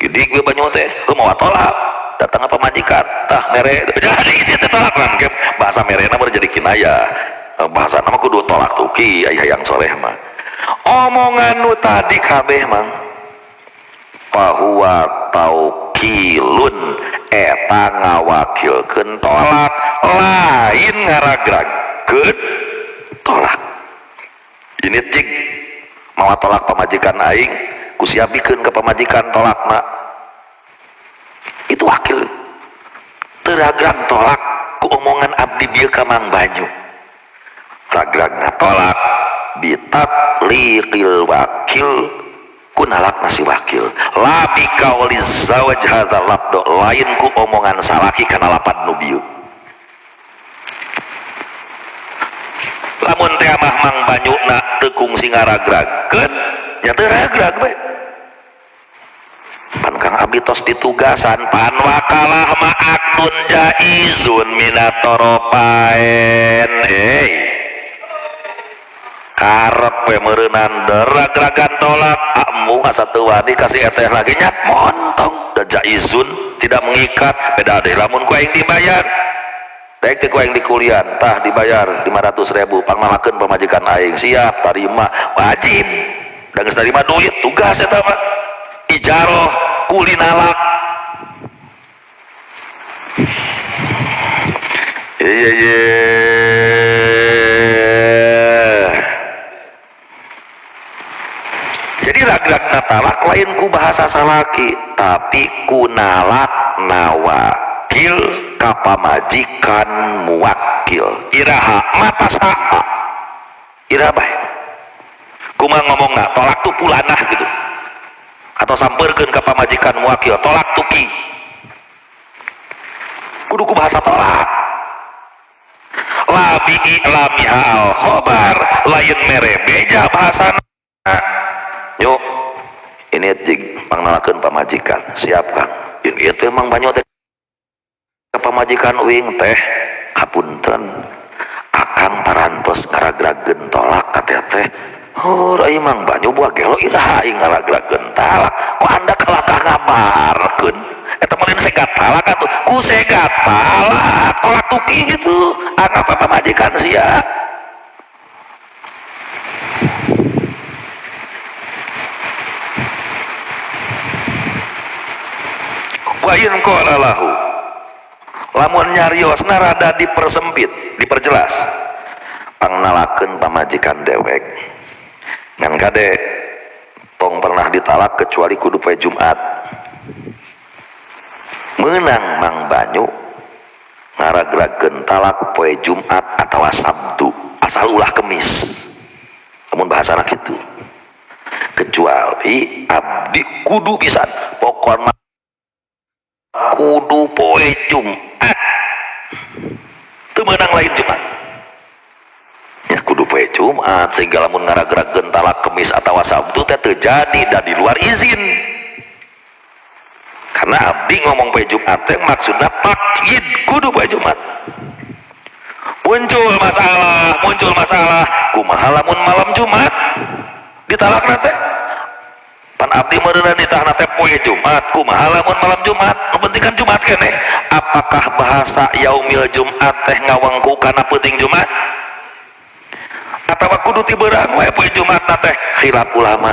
jadi gue Banyu teh mawa tolak datang ke pamajikan tah mere jadi isi teh tolak kan bahasa merena baru jadi kinaya bahasa nama kudu tolak tuki ayah yang soleh mah omongan nu tadi kabeh mang bahwa taukilun eta ngawakilkeun tolak lain ngaragragkeun tolak ini cik mawa tolak pamajikan aing kusiapikeun ke pamajikan tolakna itu wakil teragrag tolak ku omongan abdi bieu ka Mang Banyu ragragna tolak bitatliqil wakil kunalak nasi wakil labi kauli zawaj hadzal labdo lain ku omongan salaki kana lapad nu bieu lamun teh mah Mang Banyu na teu kungsi ngaragragkeun nya teu ragrag bae pan Kang abdi tos ditugasan pan wakalah ma akdun jaizun minatoropaen karep we meureunan deragragan tolak amu asa teu wani kasih eteh lagi nyat montong da jaizun tidak mengikat beda deui lamun ku aing dibayar daek teh ku aing dikulian tah dibayar 500.000 pangmalakeun pamajikan aing siap tarima wajib da geus tarima duit tugas eta mah ijaroh kulinalak jadi ragragna talak lain ku bahasa salaki tapi kunalak nawakil kapamajikan muwakil iraha mata saha iraha bae kumaha ngomongna tolak tu pulanah gitu atau sampeurkeun ka pamajikan muwakil tolak tuki kudu ku bahasa tolak labi i'lamiha al khobar lain mere beja bahasana yuk ini jig pangnalakeun pamajikan siap Kang ini itu emang Banyu teh pamajikan uing teh hapunten akang parantos ngaragrageun tolak kateh teh oh rai Mang Banyu buah gelo iraha aing ngaragrageun talak kok anda kalakah ngabarkeun eta meureun segat talak atuh ku segat talak tolak tuki gitu apa pamajikan sia wa in qala lahu lamun nyariosna rada dipersempit diperjelas pangnalakeun pamajikan dewek ngan kade tong pernah ditalak kecuali kudu poe Jumat menang Mang Banyu ngaragrageun talak poe Jumat atawa Sabtu asal ulah Kemis namun bahasana kitu kecuali abdi kudu pisan pokona kudu poe Jumat teu meunang lain Jumat ya kudu poe Jumat sehingga lamun ngaragrageun talak Kemis atawa Sabtu teh teu jadi dan di luar izin karena abdi ngomong poe Jumat teh maksudna pakyid kudu poe Jumat muncul masalah kumaha lamun malam Jumat ditalakna teh pan abdi meureunna nitahna teh poe Jumat kumaha lamun malam Jumat nu penting kan Jumat keneh apakah bahasa yaumil Jumat teh ngawengku kana peuting Jumat atau kudu ti beurang we poe Jumat teh khilaf ulama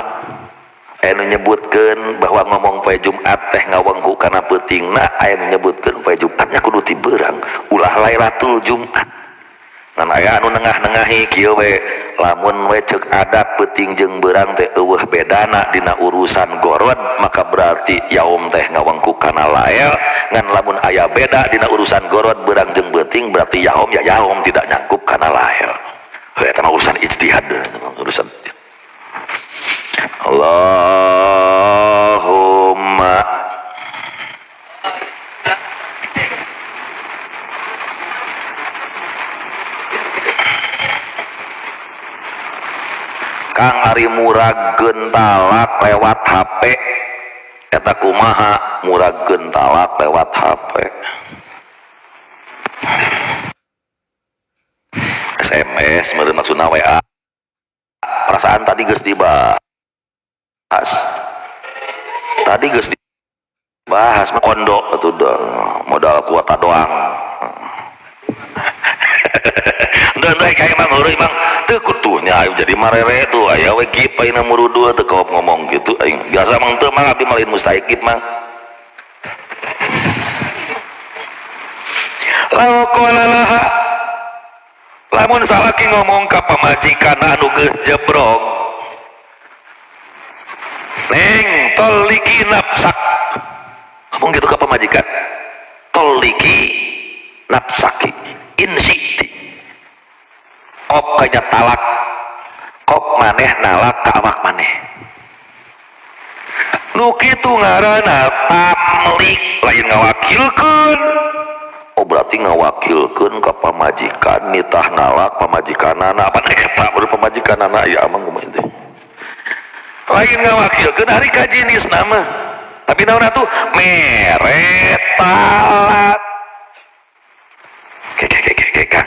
anu nyebutkeun bahwa ngomong poe Jumat teh ngawengku kana peutingna aya nyebutkeun poe Jumatnya kudu ti beurang ulah Lailatul Jumat ngan aya anu nengah-nengahi kieu we lamun we ceuk adat peuting jeung beurang teh eueuh bedana dina urusan gorod maka berarti yaum teh ngawengku kana lael ngan lamun aya beda dina urusan gorod beurang jeung beuting berarti yaum ya yaum tidak nyangkup kana lael eta mah urusan ijtihad urusan Allahumma Kang ari muragkeun talak lewat HP eta kumaha muragkeun talak lewat HP SMS meureun maksudna WA perasaan tadi geus dibahas kondo atuh modal kuota doang dan kayak emang orang emang teu kutunya ayo jadi marere tuh aya we gip ayeuna murudu teu kaop ngomong gitu aing biasa mang teu mang abdi malin mustahik mang laha lamun salaki ngomong ka pamajikan anu geus jebrog neng toliki nafsak ngomong gitu ka pamajikan toliki nafsaki insyiti kop kanya talak kop maneh nalak ka awak maneh nu kitu ngaranna tamlik lain ngawakilkeun oh berarti ngawakilkeun ka pamajikan nitah nalak pamajikanana apa eta baru pamajikanana aya amang kumaha teh lain ngawakilkeun ari ka jenis nama tapi naon atuh mere talak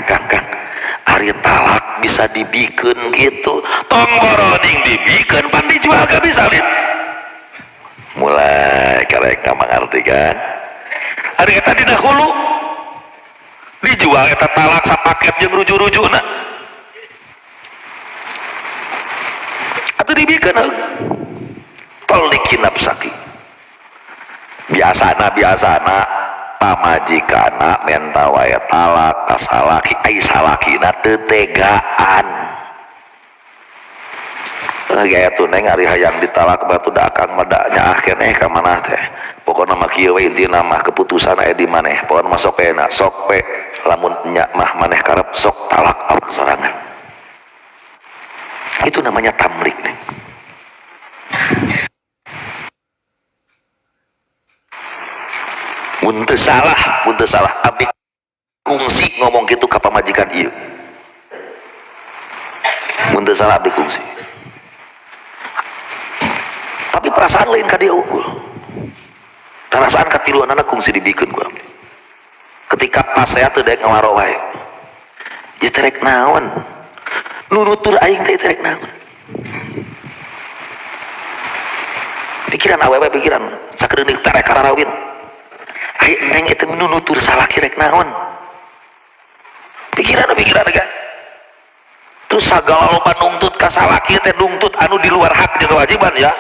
kang ari talak bisa dibikeun gitu tong boroning dibikeun pan dijual gak bisa lin mulai karek ngamangartikan ari eta dina hulu dijual eta talak sapaket jeung ruju-rujuna atuh dibikeun toliki nafsaki biasana pamajikana menta wae talak kasalaki ai salakina teu tegaan gaya tuh neng ari hayang ditalak batu da akang mada nyaah keneh ka manah teh pokona mah kieu we intina mah keputusan aya di maneh pokona mah sok enak sok pe lamun nya mah maneh karep sok talak awak sorangan itu namanya tamlik neng Muntah salah abdi kungsi ngomong gitu ke pamajikan ieu muntah salah abdi kungsi tapi perasaan lain ka dia unggul perasaan katiluan anak kungsi dibikeun ku abdi ketika pas saya teu daek ngawaro wae ieu terek naon nu nutur aing teh terek naon pikiran awewe pikiran sakreunik tarek kararawin neng itu menutur salah kirek naon pikiran kan terus sagala loba nungtut ka salaki teh nungtut anu di luar hak jeung kewajiban ya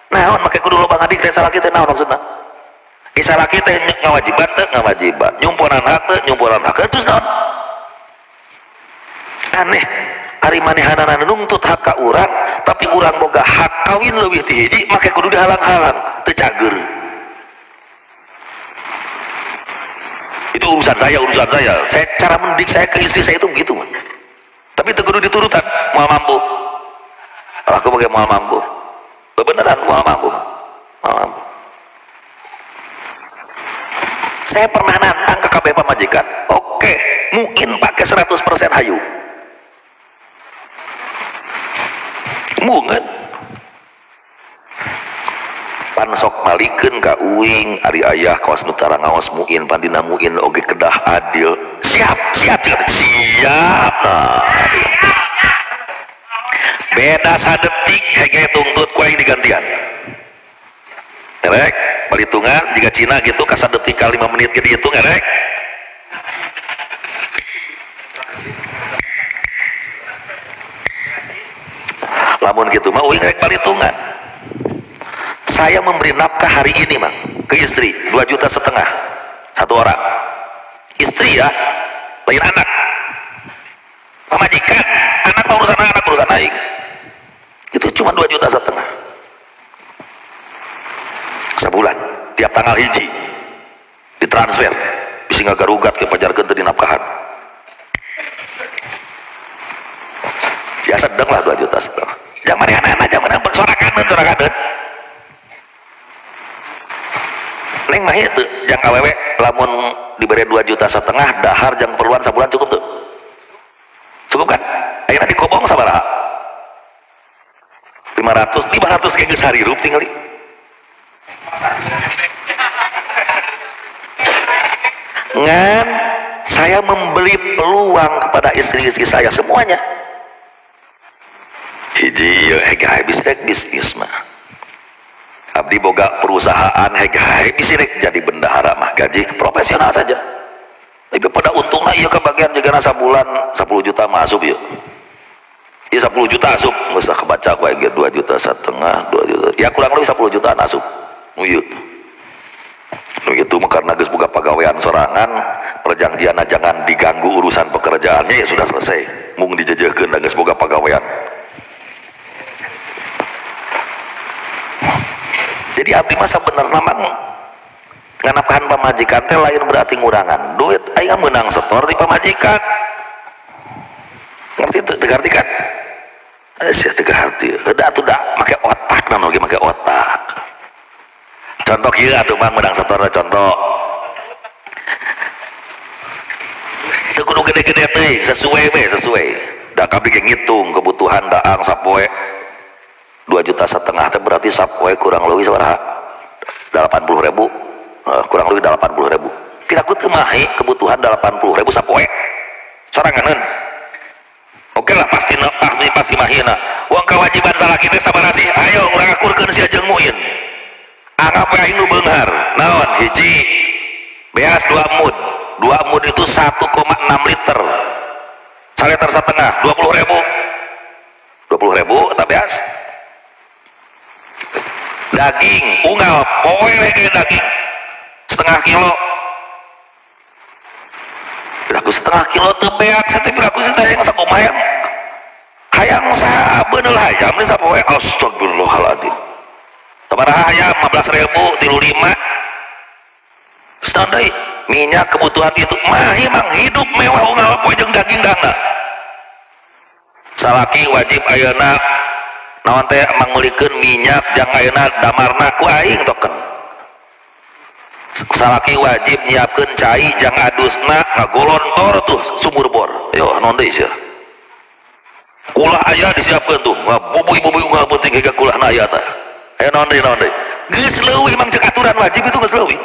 naon make kudu loba ngadik teh salaki teh naon maksudna salaki teh ngawajiban teh ngawajiban nyumpuran hak teh nyumpuran hak terus naon aneh ari manehanana nungtut hak ka urang tapi urang boga hak kawin leuwih ti hiji make kudu dihalang-halang teu cager itu urusan saya cara mendidik saya ke istri saya itu begitu man. Tapi itu kudu diturutan moal mampu aku pakai moal mampu beneran moal mampu saya pernah nantang ke KB pamajikan oke mungkin pakai 100% hayu mungkin pan sok malikeun ka uing ari ayah kawas nu tara ngaos muin pandina muin oge kedah adil siap nah. Beda sadetik hege tungtut ku aing digantian erek balitungan jika Cina gitu ka sadetik ka 5 menit ge dihitung erek lamun gitu mah uing rek balitungan. Saya memberi nafkah hari ini mang ke istri 2,5 juta satu orang. Istri ya, lain anak. Pamajikan, anak urusan aing. Itu cuma 2,5 juta sebulan, tiap tanggal hiji ditransfer, bisa ngagarugat ke pajarkeun teu dinafkahan. Ya sedeng lah 2,5 juta. Jangan anak-anak, jangan sorakan. Neng mah itu, jangan awewe lamun diberi 2,5 juta dahar jang perluan sabulan cukup tuh. Cukup kan? Akhirnya dikobong sabaraha? 500 kayak geus harirup tinggal. Ngan saya membeli peluang kepada istri-istri saya semuanya. Hiji ieu bisa rek bisnis mah. Abdi boga perusahaan bisa rek jadi bendahara mah gaji profesional saja. Tapi pada untungnya ieu kebagian jigana sabulan 10 juta masuk ieu. Ieu 10 juta asup, geus kebaca ku aya 2,5 juta, 2 juta. Ya kurang lebih 10 jutaan asup. Ieu. Nu kitu mah karena geus boga pagawean sorangan, perjanjianna jangan diganggu urusan pekerjaannya ya sudah selesai. Mung dijejehkeun da geus boga pagawean. Jadi abdi mah sabenerna mang nganapkahan pamajikan teh lain berarti ngurangan duit aing meunang setor di pamajikan. Ngerti teu? Teu ngarti kan? Sia teu ngarti. Heuda atuh da make otak naon ge make otak. Contoh kieu atuh mang meunang setor contoh. Teu kudu gede-gede teuing, sesuai. Da kabeh ge ngitung kebutuhan daang sapoe 2,5 juta teh berarti sapoe kurang lebih sabaraha? 80.000. Kurang lebih 80.000. Kira-kira teu mahi kebutuhan 80.000 sapoe. Soranganeun. Oke lah pasti mahina. Uang kewajiban salaki teh sabaraha sih? Ayo urang akurkeun sia jeung muin. Anggap aing nu beunghar. Naon? Hiji beas 2 mud. 2 mud itu 1,6 liter. Saliter setengah 20.000. 20.000 eta beas. Daging unggal poe lagi daging setengah kilo. Biraku setengah kilo teu beak sateh biraku sateh yang sakumaha hayang sabeuneu hayam ni sapoe. Astagfirullahaladzim. Sabaraha hayam 15.000 35. Standai minyak kebutuhan itu mah emang hidup mewah unggal poe jeung daging dangna. Salaki wajib ayeuna naon teh mangulikeun minyak jang ayeuna damarna ku aing token. Salaki wajib nyiapkeun cai jang adusna ngagolontor tuh sumur bor. Yo naon deui sia? Kulah aya disiapkeun tuh. Bubui-bubui unggal penting ke kulahna aya tah. Aya naon deui? Geus leuwih mang cek aturan wajib itu geus leuwih.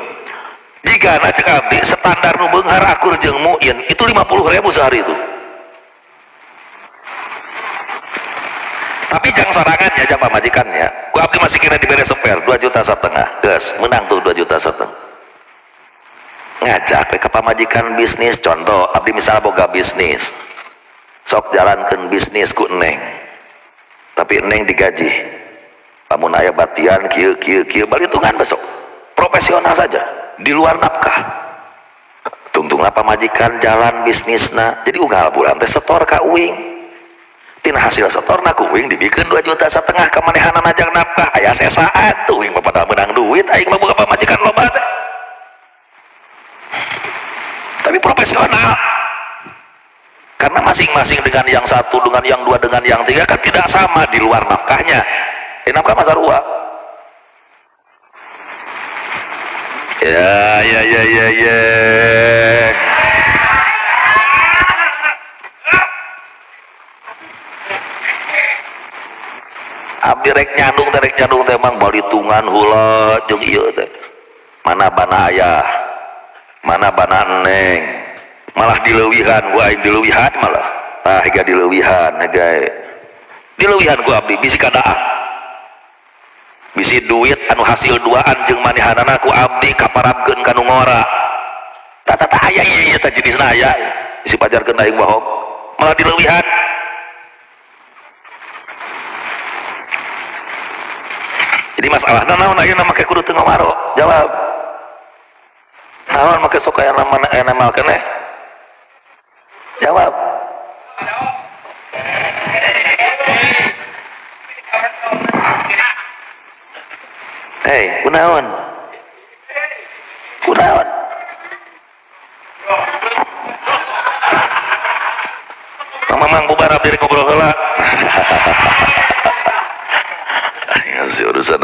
Jigana cek abdi standar nu beunghar akur jeung muin itu 50.000 sehari itu. Tapi jangan sorangannya, jangan pamajikannya. Ku abdi masih kira diberi spare 2,5 juta. Geus menang tuh 2,5 juta. Ngajak ke pamajikan bisnis. Contoh abdi misalnya boga bisnis, sok jalankeun bisnis ku Neng, tapi Neng digaji lamun aya batian kieu balitungan besok. Profesional saja di luar nafkah. Tungtungna pamajikan jalan bisnisna. Jadi unggal bulan teh setor ka uing. Tina hasil setor na kuing dibikeun 2,5 juta ka manehanana jang nafkah aya sesaan tuh uing pada menang duit aing mah boga pamajikan loba teh. Tapi profesional. Karena masing-masing dengan yang satu, dengan yang dua, dengan yang tiga kan tidak sama di luar nafkahnya. Nafkah masa rua. Ya. Abdi rek nyandung teh mang balitungan heula jeung ieu teh. Mana bana ayah, mana bana Neng. Malah dileuwihan ku aing dileuwihan malah. Tah higa dileuwihan gae. Dileuwihan ku abdi bisi kadaah. Bisi duit anu hasil duaan jeung manehanana ku abdi kaparabkeun ka nu ngora. Tah aya ieu teh jenisna aya. Bisi pajarkeun aing bohong. Malah dileuwihan. Jadi masalah naon ayeuna make kudu teu ngomaro jawab naon make sok aya nama keneh jawab kunaon Mamang bubar abdi ngobrol heula. Aing urusan